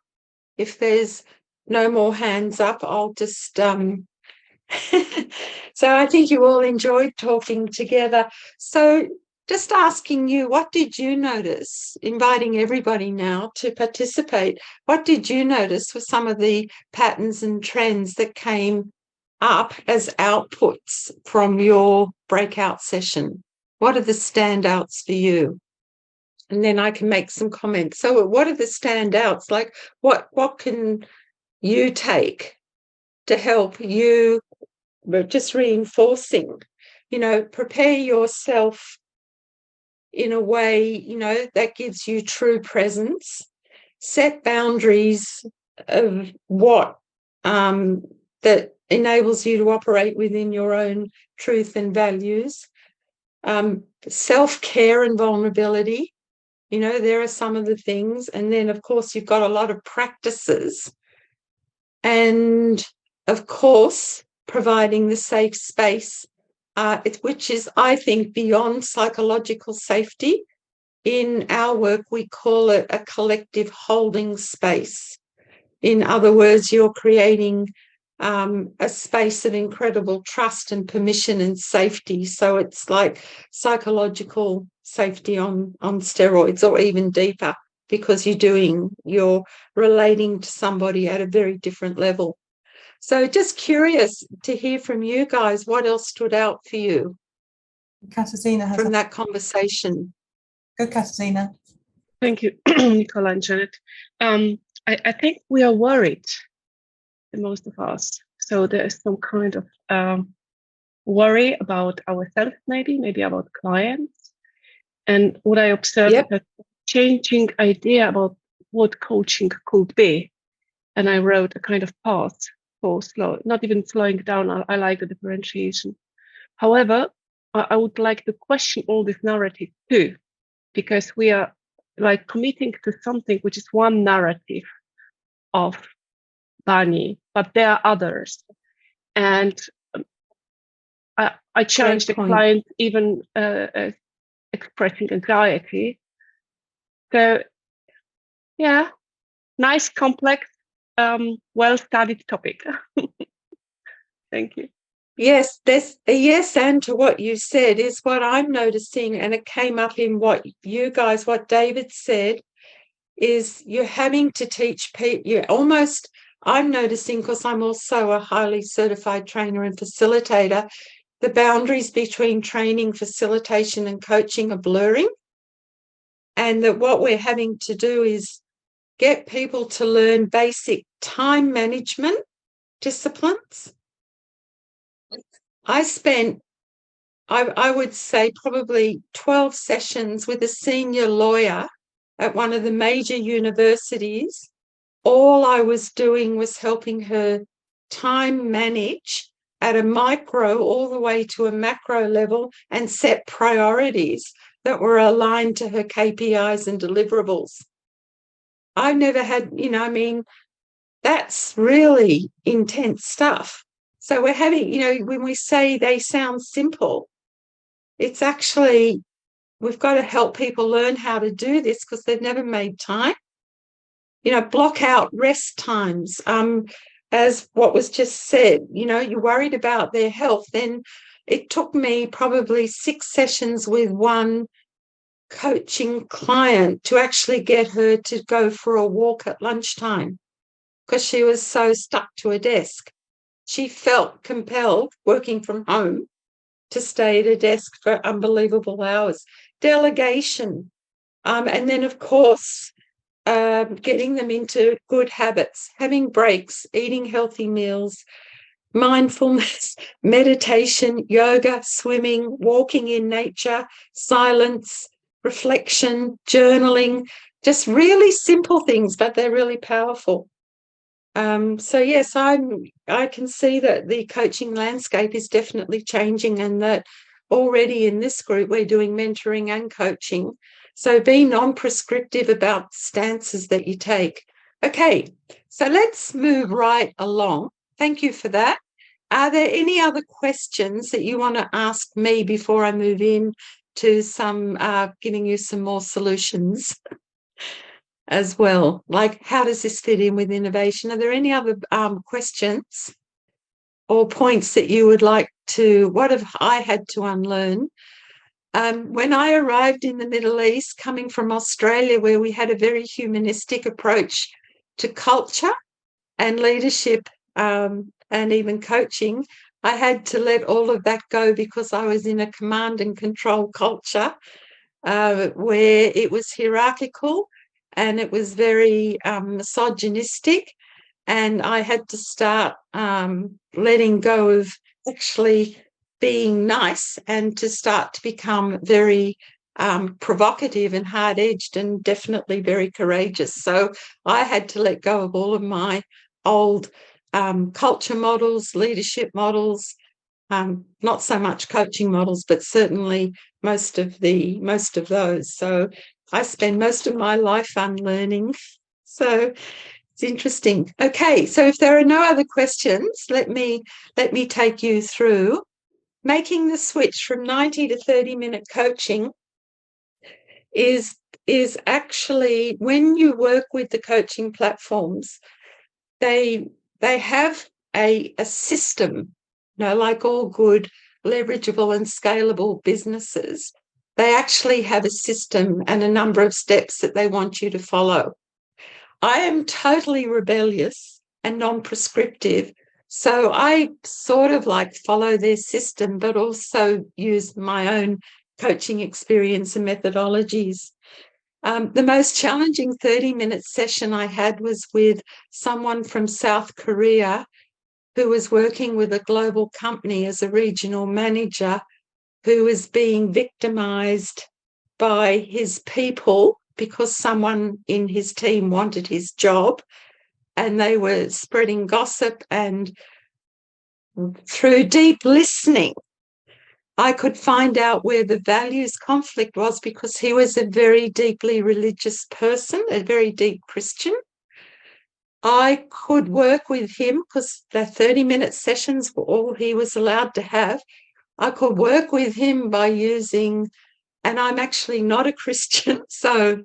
If there's no more hands up, I'll just so I think you all enjoyed talking together. So just asking you, what did you notice, inviting everybody now to participate, what did you notice were some of the patterns and trends that came up as outputs from your breakout session? What are the standouts for you? And then I can make some comments. So what are the standouts? Like what can you take to help you, just reinforcing, prepare yourself in a way, that gives you true presence, set boundaries of what that enables you to operate within your own truth and values. Self-care and vulnerability, there are some of the things. And then, of course, you've got a lot of practices. And, of course, providing the safe space, which is, I think, beyond psychological safety. In our work, we call it a collective holding space. In other words, you're creating a space of incredible trust and permission and safety. So it's like psychological safety on steroids, or even deeper, because you're relating to somebody at a very different level. So just curious to hear from you guys, what else stood out for you from that conversation? Go, Katarzyna. Thank you, Nicola and Janet. I think we are worried, the most of us. So there is some kind of worry about ourselves, maybe about clients. And what I observed is that changing idea about what coaching could be. And I wrote a kind of pause for not even slowing down. I like the differentiation. However, I would like to question all this narrative too, because we are like committing to something which is one narrative of Bani, but there are others. And I challenge the client even expressing anxiety. So yeah, nice, complex, well-studied topic. Thank you. Yes, there's a yes and to what you said is what I'm noticing, and it came up in what David said, is you're having to teach people, I'm noticing, because I'm also a highly certified trainer and facilitator, the boundaries between training, facilitation and coaching are blurring, and that what we're having to do is get people to learn basic time management disciplines. I spent, I would say, probably 12 sessions with a senior lawyer at one of the major universities. All I was doing was helping her time manage at a micro all the way to a macro level and set priorities that were aligned to her KPIs and deliverables. I've never had, that's really intense stuff. So we're having, when we say they sound simple, it's actually, we've got to help people learn how to do this because they've never made time. Block out rest times. As what was just said, you're worried about their health. Then it took me probably 6 sessions with one coaching client to actually get her to go for a walk at lunchtime because she was so stuck to a desk. She felt compelled, working from home, to stay at a desk for unbelievable hours. Delegation. And then, of course, getting them into good habits, having breaks, eating healthy meals, mindfulness, meditation, yoga, swimming, walking in nature, silence, reflection, journaling, just really simple things, but they're really powerful. So yes, I can see that the coaching landscape is definitely changing, and that already in this group we're doing mentoring and coaching. So be non-prescriptive about stances that you take. Okay, so let's move right along. Thank you for that. Are there any other questions that you want to ask me before I move in to some giving you some more solutions as well? Like, how does this fit in with innovation? Are there any other questions or points that you would like to, what have I had to unlearn? When I arrived in the Middle East, coming from Australia, where we had a very humanistic approach to culture and leadership and even coaching, I had to let all of that go because I was in a command and control culture where it was hierarchical and it was very misogynistic. And I had to start letting go of actually being nice and to start to become very provocative and hard-edged and definitely very courageous. So I had to let go of all of my old culture models, leadership models, not so much coaching models, but certainly most of those. So I spend most of my life unlearning. So it's interesting. Okay, so if there are no other questions, let me take you through making the switch from 90 to 30-minute coaching. Is actually, when you work with the coaching platforms, they have a system, like all good leverageable and scalable businesses. They actually have a system and a number of steps that they want you to follow. I am totally rebellious and non-prescriptive, so I sort of like follow their system, but also use my own coaching experience and methodologies. The most challenging 30-minute session I had was with someone from South Korea who was working with a global company as a regional manager, who was being victimized by his people because someone in his team wanted his job, and they were spreading gossip. And through deep listening, I could find out where the values conflict was, because he was a very deeply religious person, a very deep Christian. I could work with him because the 30-minute sessions were all he was allowed to have. I could work with him by using, and I'm actually not a Christian, so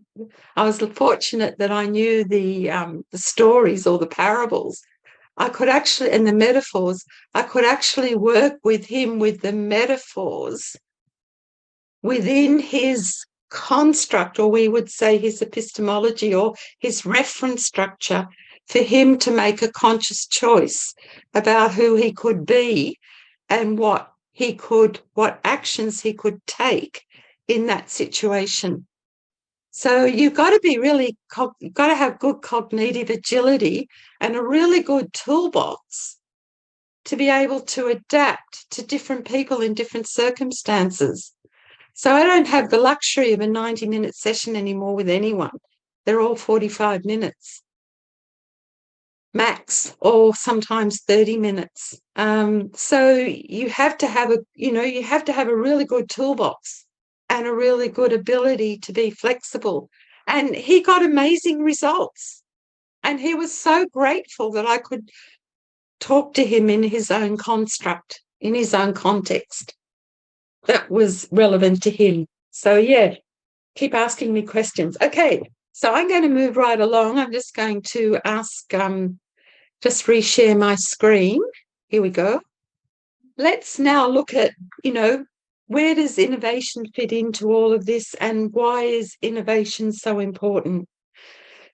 I was fortunate that I knew the stories or the parables. I could actually, and the metaphors, I could actually work with him with the metaphors within his construct, or we would say his epistemology or his reference structure, for him to make a conscious choice about who he could be and what actions he could take in that situation. So you've got to be you've got to have good cognitive agility and a really good toolbox to be able to adapt to different people in different circumstances. So I don't have the luxury of a 90-minute session anymore with anyone. They're all 45 minutes max, or sometimes 30 minutes. So you have to have a really good toolbox and a really good ability to be flexible. And he got amazing results. And he was so grateful that I could talk to him in his own construct, in his own context that was relevant to him. So, yeah, keep asking me questions. Okay, so I'm going to move right along. I'm just going to ask, just reshare my screen. Here we go. Let's now look at, where does innovation fit into all of this, and why is innovation so important?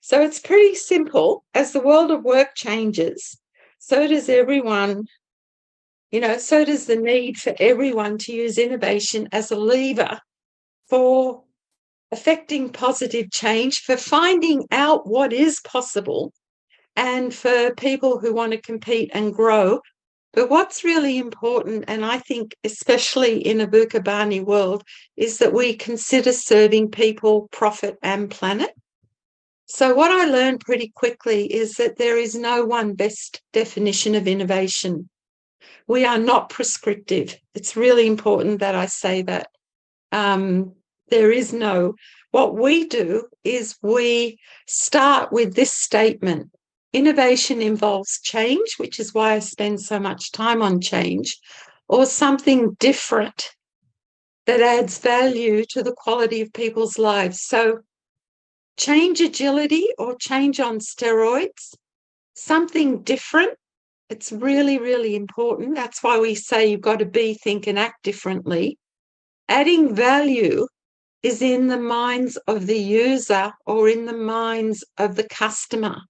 So it's pretty simple. As the world of work changes, so does everyone, so does the need for everyone to use innovation as a lever for affecting positive change, for finding out what is possible, and for people who want to compete and grow. But what's really important, and I think especially in a VUCA Barney world, is that we consider serving people, profit, and planet. So what I learned pretty quickly is that there is no one best definition of innovation. We are not prescriptive. It's really important that I say that. There is no. What we do is we start with this statement. Innovation involves change, which is why I spend so much time on change, or something different that adds value to the quality of people's lives. So change agility, or change on steroids, something different. It's really, really important. That's why we say you've got to be, think, and act differently. Adding value is in the minds of the user, or in the minds of the customer,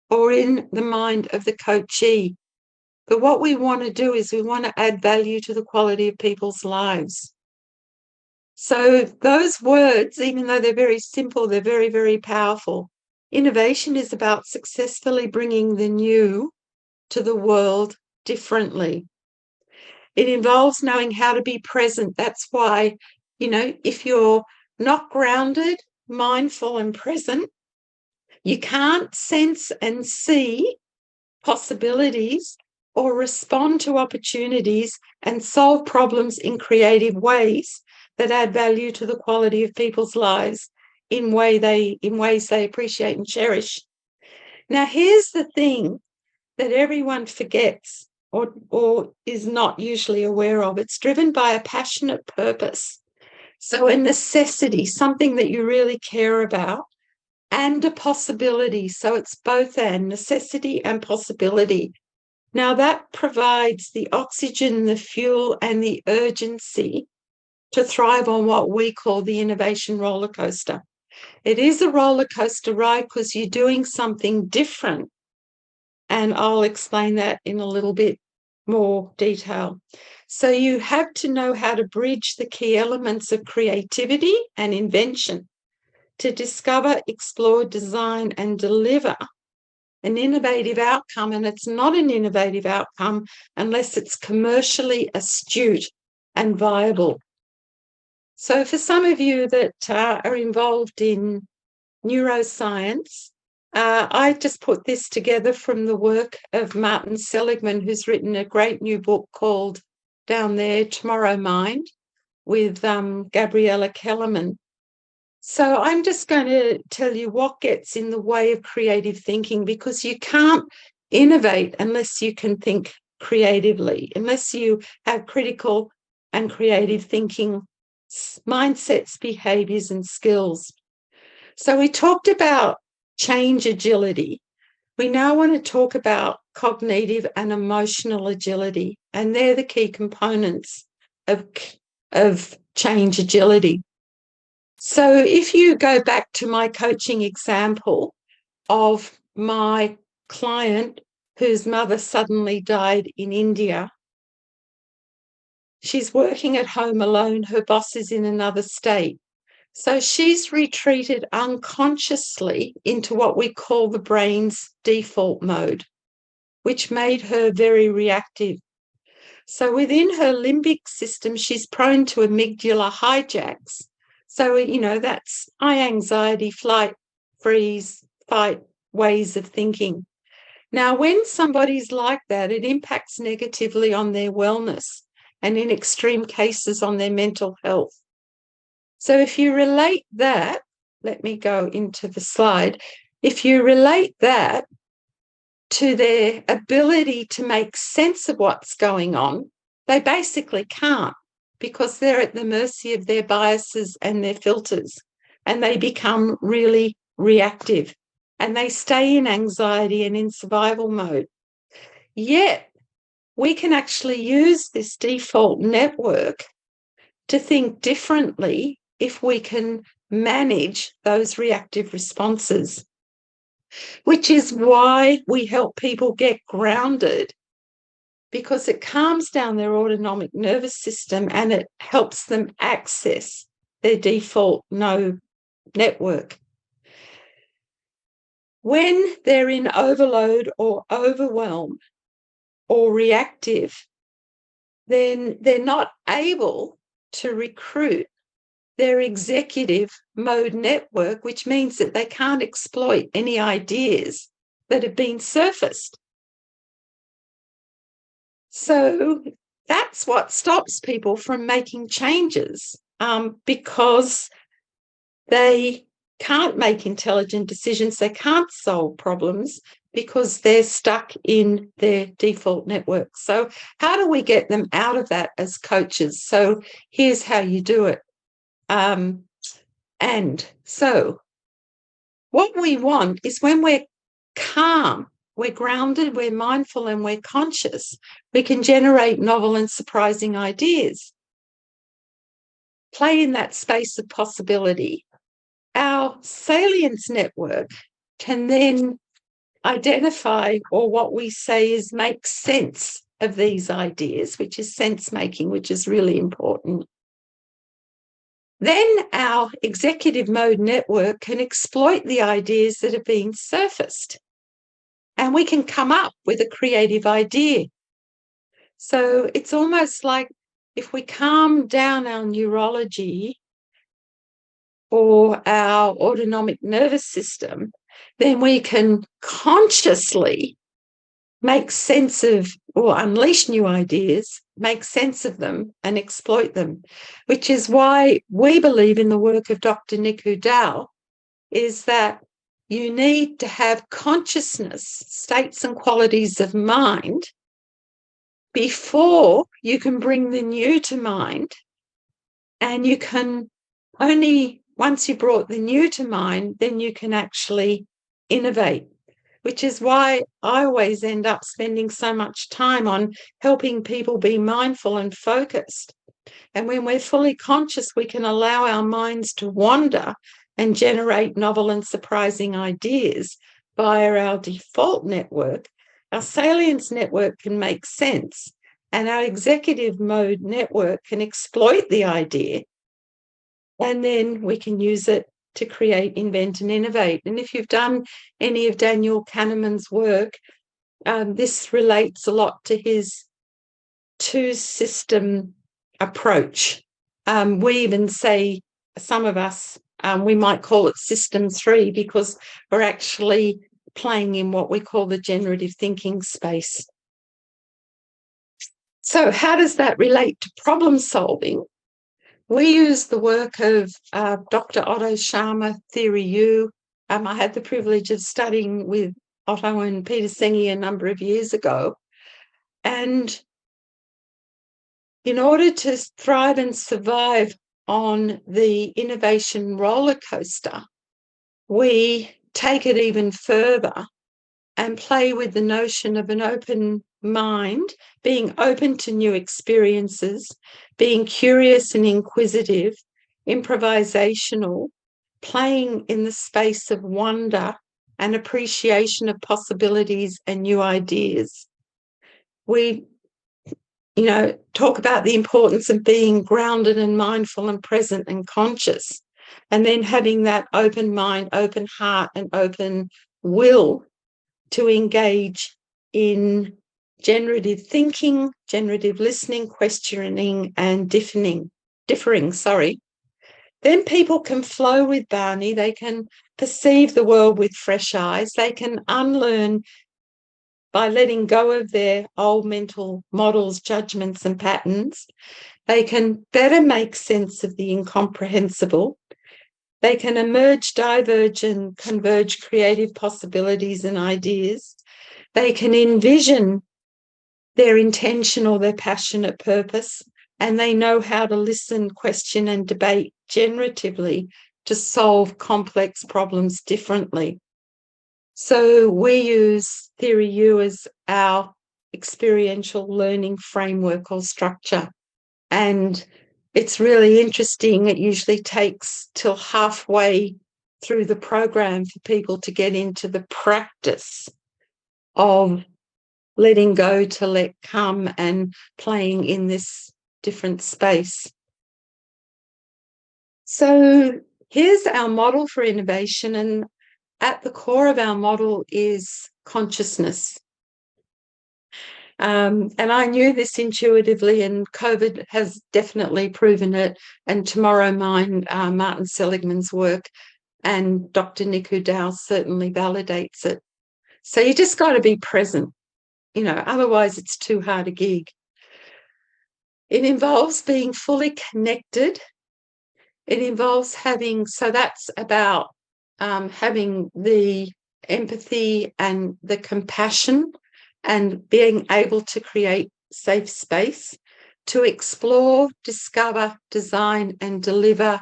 or in the mind of the coachee. But what we want to do is we want to add value to the quality of people's lives. So those words, even though they're very simple, they're very, very powerful. Innovation is about successfully bringing the new to the world differently. It involves knowing how to be present. That's why, if you're not grounded, mindful, and present, you can't sense and see possibilities or respond to opportunities and solve problems in creative ways that add value to the quality of people's lives in ways they appreciate and cherish. Now, here's the thing that everyone forgets or is not usually aware of. It's driven by a passionate purpose. So a necessity, something that you really care about, and a possibility. So it's both and necessity and possibility. Now that provides the oxygen, the fuel, and the urgency to thrive on what we call the innovation roller coaster. It is a roller coaster ride because you're doing something different. And I'll explain that in a little bit more detail. So you have to know how to bridge the key elements of creativity and invention to discover, explore, design, and deliver an innovative outcome. And it's not an innovative outcome unless it's commercially astute and viable. So for some of you that are involved in neuroscience, I just put this together from the work of Martin Seligman, who's written a great new book called Down There, Tomorrow Mind, with Gabriella Kellerman. So I'm just going to tell you what gets in the way of creative thinking, because you can't innovate unless you can think creatively, unless you have critical and creative thinking mindsets, behaviors, and skills. So we talked about change agility. We now want to talk about cognitive and emotional agility, and they're the key components of change agility. So if you go back to my coaching example of my client whose mother suddenly died in India, she's working at home alone. Her boss is in another state. So she's retreated unconsciously into what we call the brain's default mode, which made her very reactive. So within her limbic system, she's prone to amygdala hijacks. So, that's high anxiety, flight, freeze, fight ways of thinking. Now, when somebody's like that, it impacts negatively on their wellness and in extreme cases on their mental health. So if you relate that, let me go into the slide. If you relate that to their ability to make sense of what's going on, they basically can't, because they're at the mercy of their biases and their filters, and they become really reactive and they stay in anxiety and in survival mode. Yet we can actually use this default network to think differently if we can manage those reactive responses, which is why we help people get grounded, because it calms down their autonomic nervous system and it helps them access their default no network. When they're in overload or overwhelm or reactive, then they're not able to recruit their executive mode network, which means that they can't exploit any ideas that have been surfaced. So that's what stops people from making changes, because they can't make intelligent decisions, they can't solve problems because they're stuck in their default network. So how do we get them out of that as coaches? So here's how you do it. And so what we want is, when we're calm, we're grounded, we're mindful, and we're conscious, we can generate novel and surprising ideas. Play in that space of possibility. Our salience network can then identify, or what we say is make sense of these ideas, which is sense making, which is really important. Then our executive mode network can exploit the ideas that have been surfaced, and we can come up with a creative idea. So it's almost like if we calm down our neurology for our autonomic nervous system, then we can consciously make sense of or unleash new ideas, make sense of them and exploit them, which is why we believe in the work of Dr. Niku Dao, is that you need to have consciousness, states and qualities of mind before you can bring the new to mind. And you can only, once you brought the new to mind, then you can actually innovate, which is why I always end up spending so much time on helping people be mindful and focused. And when we're fully conscious, we can allow our minds to wander and generate novel and surprising ideas via our default network. Our salience network can make sense, and our executive mode network can exploit the idea, and then we can use it to create, invent, and innovate. And if you've done any of Daniel Kahneman's work, this relates a lot to his two-system approach. We even say, some of us, we might call it system 3 because we're actually playing in what we call the generative thinking space. So how does that relate to problem solving? We use the work of Dr. Otto Scharmer, Theory U. I had the privilege of studying with Otto and Peter Senge a number of years ago. And in order to thrive and survive on the innovation roller coaster, we take it even further and play with the notion of an open mind, being open to new experiences, being curious and inquisitive, improvisational, playing in the space of wonder and appreciation of possibilities and new ideas. We, talk about the importance of being grounded and mindful and present and conscious, and then having that open mind, open heart, and open will to engage in generative thinking, generative listening, questioning, and differing. Then people can flow with Barney. They can perceive the world with fresh eyes. They can unlearn by letting go of their old mental models, judgments, and patterns. They can better make sense of the incomprehensible. They can emerge, diverge, and converge creative possibilities and ideas. They can envision their intention or their passionate purpose, and they know how to listen, question, and debate generatively to solve complex problems differently. So we use Theory U as our experiential learning framework or structure. And it's really interesting. It usually takes till halfway through the program for people to get into the practice of letting go to let come and playing in this different space. So here's our model for innovation, and at the core of our model is consciousness. And I knew this intuitively, and COVID has definitely proven it. And Tomorrow Mind, Martin Seligman's work, and Dr. Niku Dao certainly validates it. So you just got to be present, otherwise it's too hard a gig. It involves being fully connected. It involves that's about having the empathy and the compassion and being able to create safe space to explore, discover, design, and deliver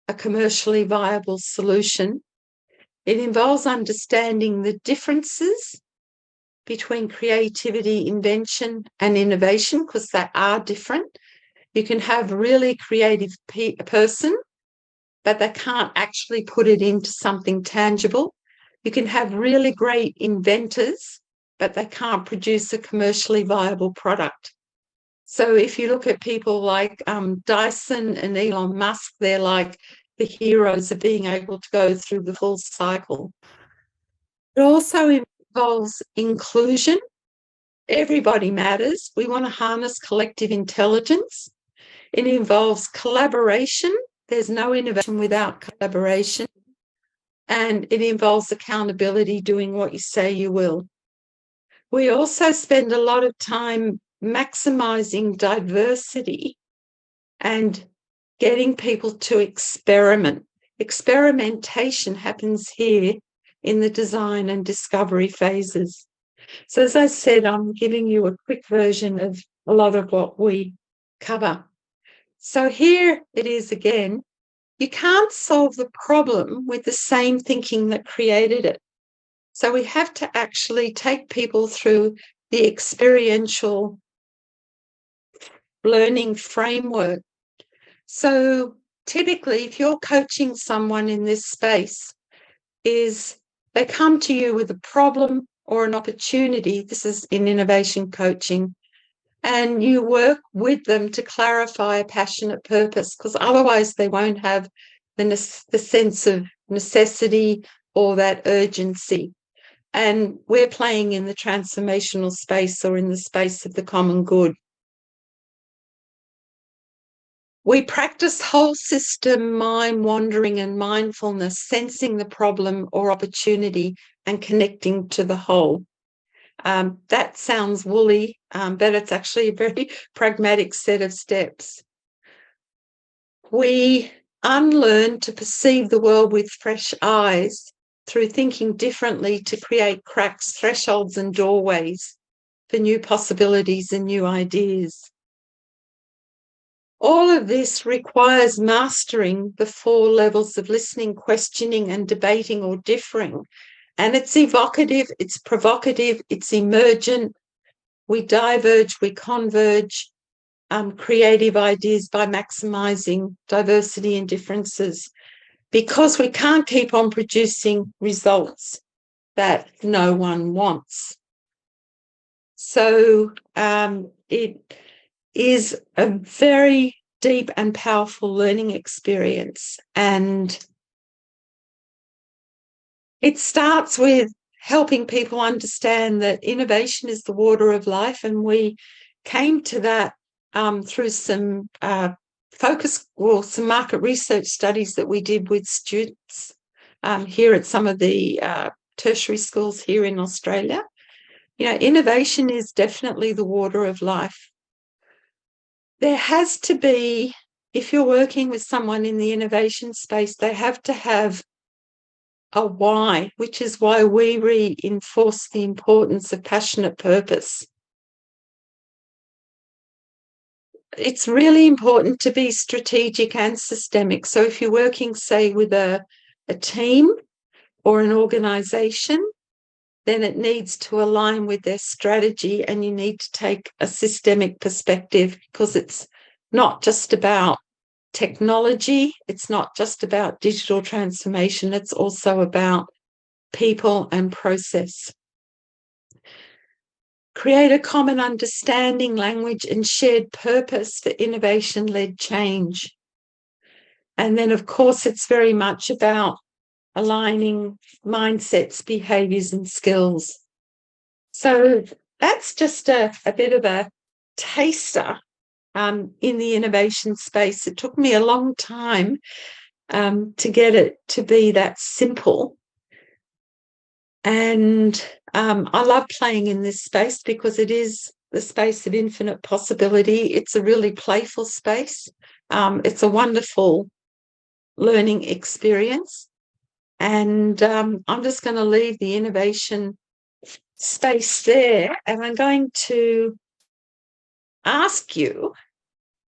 a commercially viable solution. It involves understanding the differences between creativity, invention, and innovation, because they are different. You can have a really creative person, but they can't actually put it into something tangible. You can have really great inventors, but they can't produce a commercially viable product. So if you look at people like Dyson and Elon Musk, they're like the heroes of being able to go through the full cycle. It also involves inclusion. Everybody matters. We want to harness collective intelligence. It involves collaboration There's no innovation without collaboration, and it involves accountability, doing what you say you will. We also spend a lot of time maximizing diversity and getting people to experiment. Experimentation happens here in the design and discovery phases. So as I said, I'm giving you a quick version of a lot of what we cover. So here it is again. You can't solve the problem with the same thinking that created it. So we have to actually take people through the experiential learning framework. So typically, if you're coaching someone in this space, is they come to you with a problem or an opportunity. This is in innovation coaching. And you work with them to clarify a passionate purpose, because otherwise they won't have the sense of necessity or that urgency. And we're playing in the transformational space, or in the space of the common good. We practice whole system mind wandering and mindfulness, sensing the problem or opportunity and connecting to the whole. That sounds woolly, but it's actually a very pragmatic set of steps. We unlearn to perceive the world with fresh eyes through thinking differently to create cracks, thresholds, and doorways for new possibilities and new ideas. All of this requires mastering the 4 levels of listening, questioning, and debating or differing. And it's evocative, it's provocative, it's emergent. We diverge, we converge, creative ideas by maximising diversity and differences, because we can't keep on producing results that no one wants. So it is a very deep and powerful learning experience. And it starts with helping people understand that innovation is the water of life. And we came to that through some some market research studies that we did with students here at some of the tertiary schools here in Australia. You know, innovation is definitely the water of life. There has to be, if you're working with someone in the innovation space, they have to have a why, which is why we reinforce the importance of passionate purpose. It's really important to be strategic and systemic. So if you're working, say, with a team or an organisation, then it needs to align with their strategy, and you need to take a systemic perspective, because it's not just about technology, it's not just about digital transformation, it's also about people and process. Create a common understanding, language, and shared purpose for innovation-led change. And then, of course, it's very much about aligning mindsets, behaviours, and skills. So that's just a bit of a taster in the innovation space. It took me a long time to get it to be that simple. And I love playing in this space because it is the space of infinite possibility. It's a really playful space. It's a wonderful learning experience. And I'm just going to leave the innovation space there, and I'm going to ask you,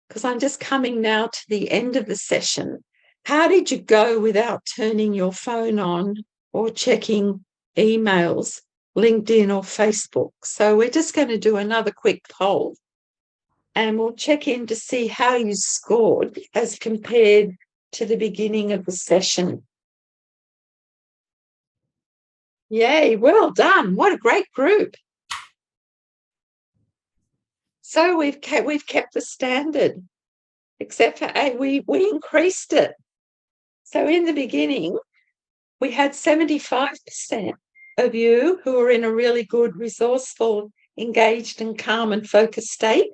because I'm just coming now to the end of the session, how did you go without turning your phone on or checking emails, LinkedIn or Facebook? So we're just going to do another quick poll, and we'll check in to see how you scored as compared to the beginning of the session. Yay, well done. What a great group. So we've kept the standard, except for we increased it. So in the beginning, we had 75% of you who were in a really good, resourceful, engaged and calm and focused state.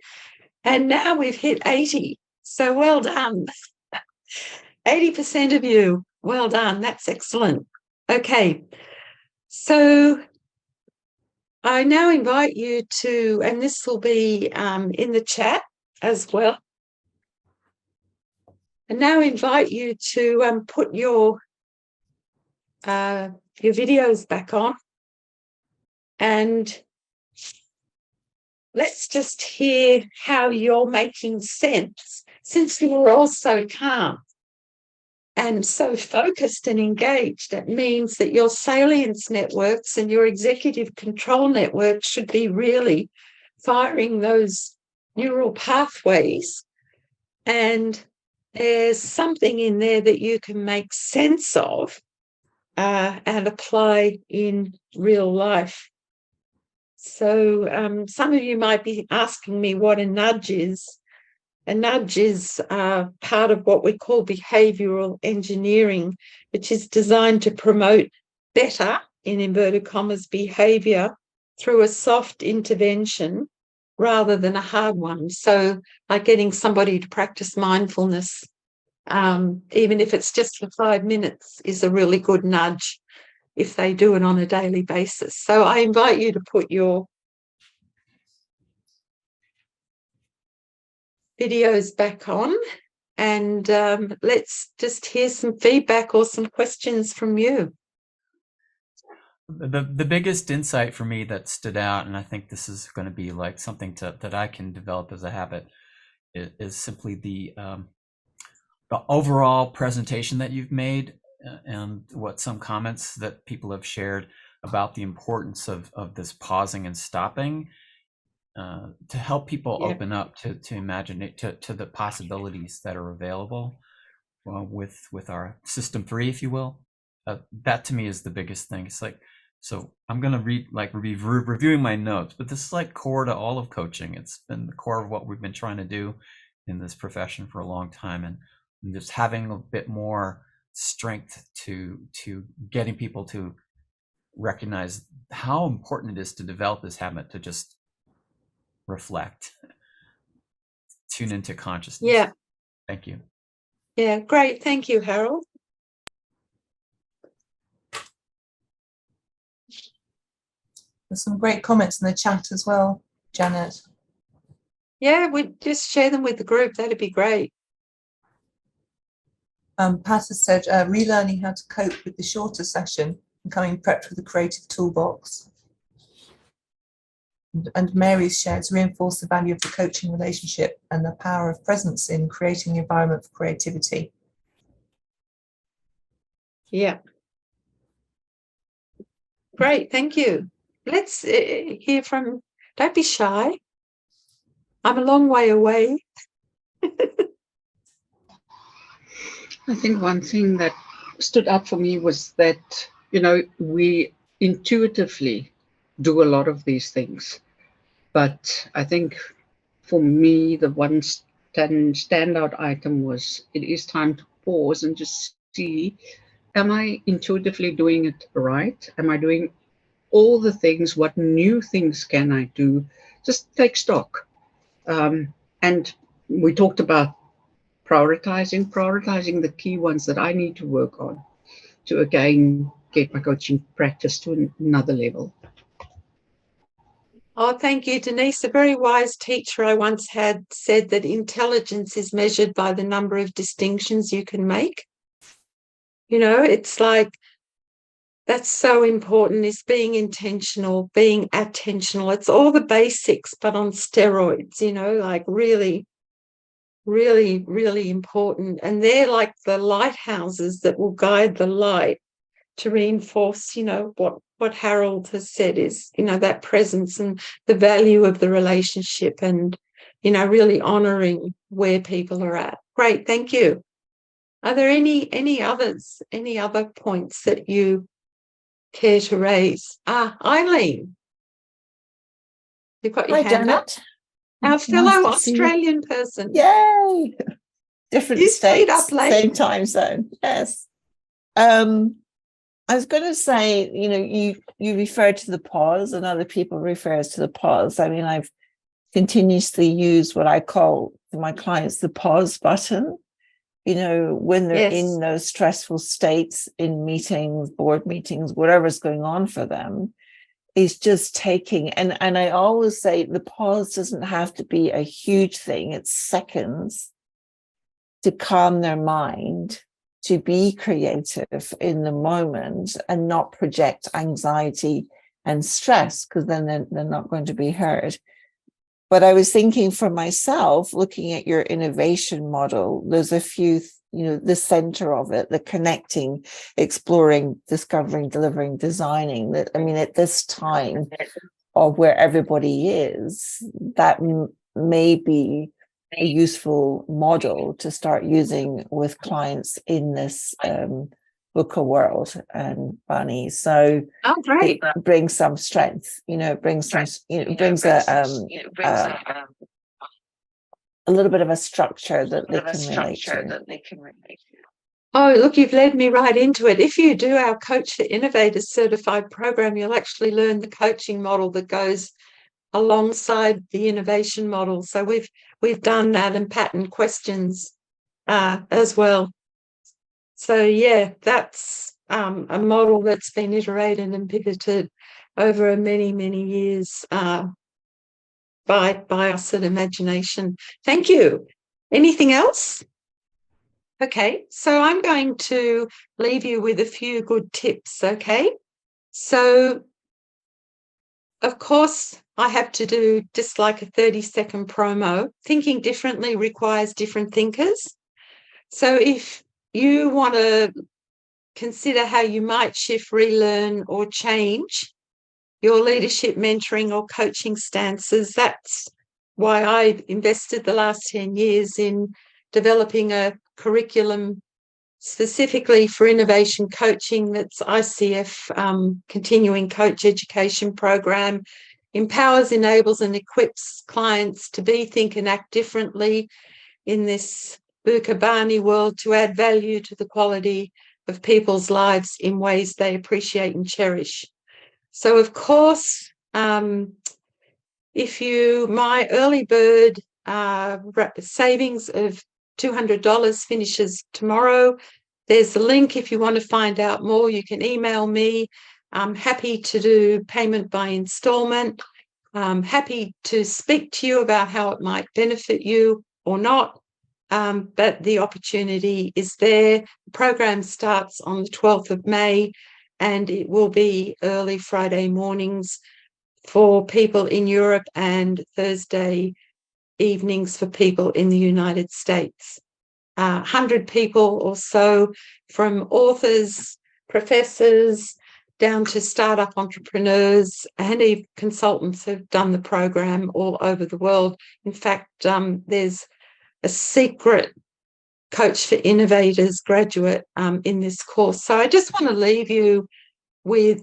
And now we've hit 80. So well done. 80% of you. Well done. That's excellent. Okay. So I now invite you to, and this will be in the chat as well. I now invite you to put your videos back on, and let's just hear how you're making sense, since you were all so calm and so focused and engaged. It means that your salience networks and your executive control networks should be really firing those neural pathways, and there's something in there that you can make sense of and apply in real life. So some of you might be asking me what a nudge is. A nudge is part of what we call behavioural engineering, which is designed to promote better, in inverted commas, behaviour through a soft intervention rather than a hard one. So like getting somebody to practice mindfulness, even if it's just for 5 minutes, is a really good nudge if they do it on a daily basis. So I invite you to put your videos back on, and let's just hear some feedback or some questions from you. The biggest insight for me that stood out, and I think this is going to be like something that I can develop as a habit, is simply the overall presentation that you've made, and what some comments that people have shared about the importance of this pausing and stopping, to help people open up to imagine it, to the possibilities that are available with our system 3, if you will. That to me is the biggest thing. It's like, so I'm going to reviewing my notes, but this is like core to all of coaching. It's been the core of what we've been trying to do in this profession for a long time, and just having a bit more strength to getting people to recognize how important it is to develop this habit to just reflect, tune into consciousness. Yeah. Thank you. Yeah, great. Thank you, Harold. There's some great comments in the chat as well, Janet. Yeah, we'd just share them with the group. That'd be great. Pat has said, relearning how to cope with the shorter session and coming prepped with a creative toolbox. And Mary shares, reinforce the value of the coaching relationship and the power of presence in creating the environment for creativity. Yeah. Great, thank you. Let's hear from, don't be shy. I'm a long way away. I think one thing that stood out for me was that, you know, we intuitively do a lot of these things. But I think for me, the one standout item was, it is time to pause and just see, am I intuitively doing it right? Am I doing all the things? What new things can I do? Just take stock. And we talked about prioritizing the key ones that I need to work on to, again, get my coaching practice to another level. Oh, thank you, Denise. A very wise teacher I once had said that intelligence is measured by the number of distinctions you can make. You know, it's like, that's so important, is being intentional, being attentional. It's all the basics, but on steroids, you know, like really, really, really important. And they're like the lighthouses that will guide the light to reinforce, you know, what Harold has said is, you know, that presence and the value of the relationship, and, you know, really honouring where people are at. Great, thank you. Are there any others, any other points that you care to raise? Eileen, you've got your hand up. Our fellow Australian person. Yay! Different You states, stayed up late. same time zone. Yes. I was going to say, you know, you referred to the pause, and other people refer to the pause. I mean, I've continuously used what I call for my clients the pause button, when they're Yes. in those stressful states, in meetings, board meetings, whatever's going on for them, is just taking, and I always say the pause doesn't have to be a huge thing. It's seconds to calm their mind, to be creative in the moment and not project anxiety and stress, because then they're not going to be heard. But I was thinking for myself, looking at your innovation model, there's a few, the center of it, the connecting, exploring, discovering, delivering, designing. That, I mean, at this time of where everybody is, that may be a useful model to start using with clients in this VUCA world and Bunny. So great. it brings some strength, brings some, brings a little bit of a structure that they can relate to. Oh, look, you've led me right into it. If you do our Coach for Innovators certified program, you'll actually learn the coaching model that goes alongside the innovation model. So we've done that and pattern questions as well. So yeah, that's a model that's been iterated and pivoted over many, many years by us at ImagineNation. Thank you. Anything else? Okay, so I'm going to leave you with a few good tips, okay? So, of course, I have to do just like a 30-second promo. Thinking differently requires different thinkers. So if you want to consider how you might shift, relearn, or change your leadership, mentoring, or coaching stances, that's why I've invested the last 10 years in developing a curriculum specifically for innovation coaching. That's ICF Continuing Coach Education Program. Empowers, enables, and equips clients to be, think, and act differently in this VUCA Barney world to add value to the quality of people's lives in ways they appreciate and cherish. So, of course, if my early bird savings of $200 finishes tomorrow. There's a link if you want to find out more. You can email me. I'm happy to do payment by installment. I'm happy to speak to you about how it might benefit you or not. But the opportunity is there. The program starts on the 12th of May, and it will be early Friday mornings for people in Europe and Thursday evenings for people in the United States. 100 people or so, from authors, professors, down to startup entrepreneurs and even consultants have done the program all over the world. In fact, there's a secret Coach for Innovators graduate in this course. So I just want to leave you with,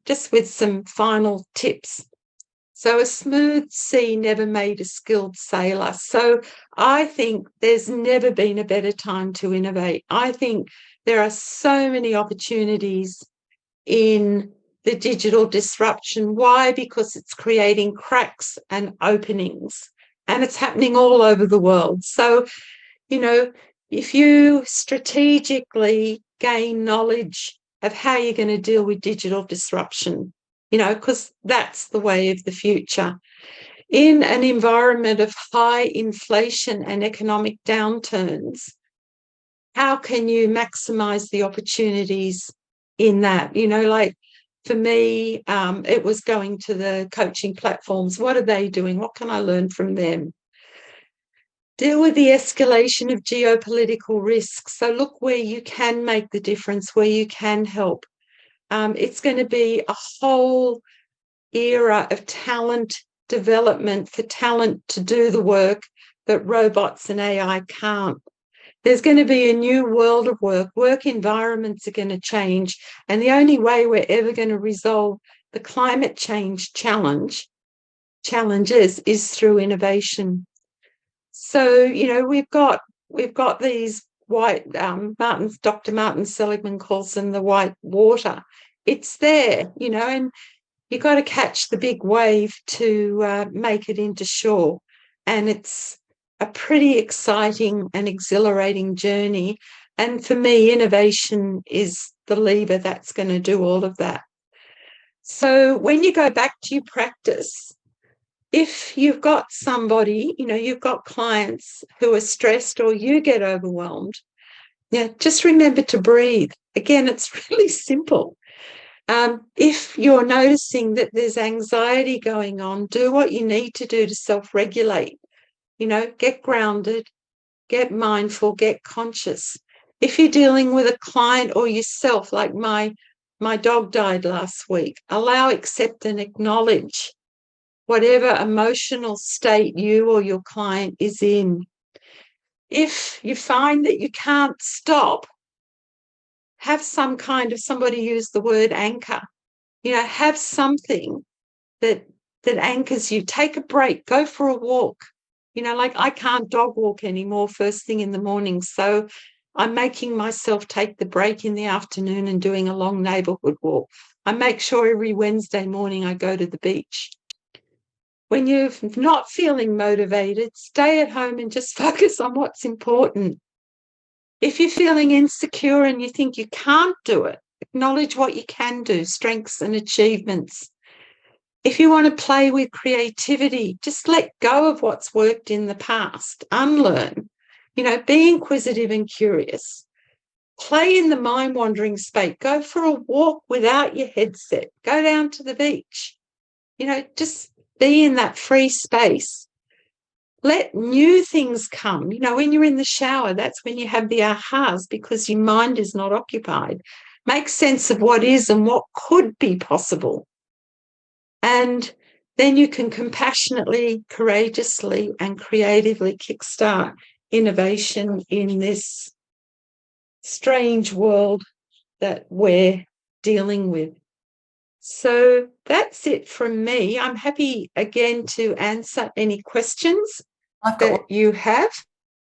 just with some final tips. So a smooth sea never made a skilled sailor. So I think there's never been a better time to innovate. I think there are so many opportunities in the digital disruption. Why? Because it's creating cracks and openings, and it's happening all over the world. So, if you strategically gain knowledge of how you're going to deal with digital disruption, because that's the way of the future. In an environment of high inflation and economic downturns, how can you maximize the opportunities in that? Like for me, it was going to the coaching platforms. What are they doing? What can I learn from them? Deal with the escalation of geopolitical risks. So look where you can make the difference, where you can help. It's going to be a whole era of talent development for talent to do the work that robots and AI can't. There's going to be a new world of work. Work environments are going to change. And the only way we're ever going to resolve the climate change challenges is through innovation. So, we've got these white, Dr. Martin Seligman calls them the white water. It's there, and you've got to catch the big wave to make it into shore. And it's a pretty exciting and exhilarating journey. And for me, innovation is the lever that's going to do all of that. So when you go back to your practice, if you've got somebody, you've got clients who are stressed or you get overwhelmed, just remember to breathe. Again, it's really simple. If you're noticing that there's anxiety going on, do what you need to do to self-regulate. Get grounded, get mindful, get conscious. If you're dealing with a client or yourself, like my dog died last week, allow, accept, and acknowledge whatever emotional state you or your client is in. If you find that you can't stop, have some kind of, somebody used the word anchor, have something that anchors you. Take a break, go for a walk. Like I can't dog walk anymore first thing in the morning. So I'm making myself take the break in the afternoon and doing a long neighborhood walk. I make sure every Wednesday morning I go to the beach. When you're not feeling motivated, stay at home and just focus on what's important. If you're feeling insecure and you think you can't do it, acknowledge what you can do, strengths and achievements. If you want to play with creativity, just let go of what's worked in the past, unlearn, be inquisitive and curious. Play in the mind-wandering space. Go for a walk without your headset. Go down to the beach. Just be in that free space. Let new things come. When you're in the shower, that's when you have the ahas because your mind is not occupied. Make sense of what is and what could be possible. And then you can compassionately, courageously, and creatively kickstart innovation in this strange world that we're dealing with. So that's it from me. I'm happy again to answer any questions that you have.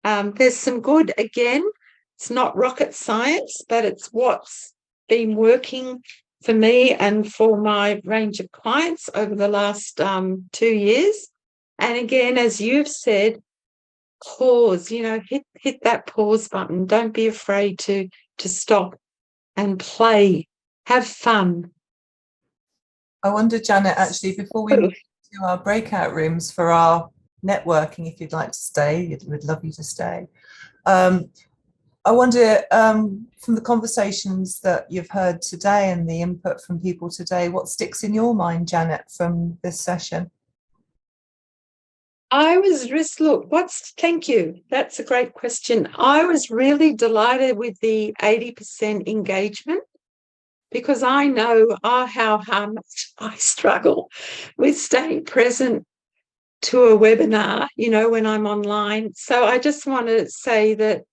There's some good, again, it's not rocket science, but it's what's been working for me and for my range of clients over the last 2 years. And again, as you've said, pause, hit that pause button. Don't be afraid to stop and play, have fun. I wonder, Janet, actually, before we move to our breakout rooms for our networking, if you'd like to stay, we'd love you to stay. I wonder, from the conversations that you've heard today and the input from people today, what sticks in your mind, Janet, from this session? Thank you. That's a great question. I was really delighted with the 80% engagement because I know how much I struggle with staying present to a webinar, when I'm online. So I just want to say that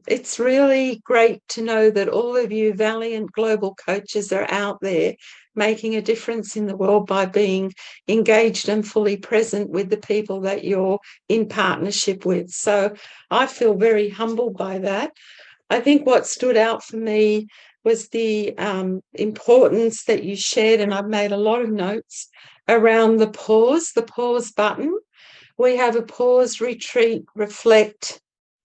it's really great to know that all of you valiant global coaches are out there making a difference in the world by being engaged and fully present with the people that you're in partnership with. So I feel very humbled by that. I think what stood out for me was the importance that you shared, and I've made a lot of notes around the pause button. We have a pause, retreat, reflect,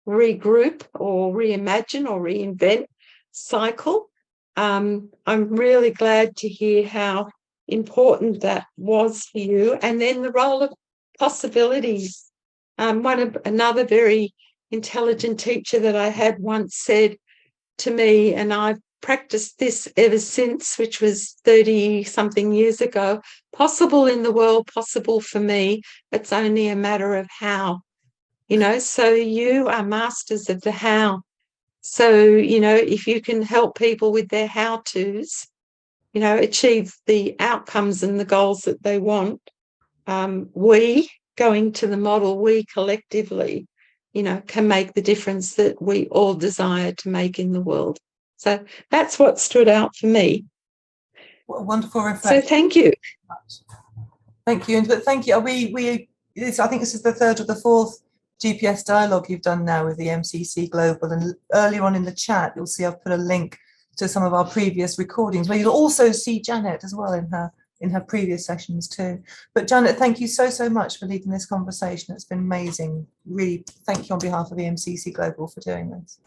regroup or reimagine or reinvent cycle. I'm really glad to hear how important that was for you. And then the role of possibilities. Another very intelligent teacher that I had once said to me, and I've practiced this ever since, which was 30-something years ago, possible in the world, possible for me. It's only a matter of how. So you are masters of the how. So, if you can help people with their how-tos, achieve the outcomes and the goals that they want, we collectively, can make the difference that we all desire to make in the world. So that's what stood out for me. What a wonderful reflection. So thank you. Thank you. But thank you. I think this is the third or the fourth GPS dialogue you've done now with the EMCC Global, and earlier on in the chat you'll see I've put a link to some of our previous recordings where you'll also see Janet as well in her in her previous sessions too. But Janet, thank you so much for leading this conversation. It's been amazing. Really, thank you on behalf of EMCC Global for doing this.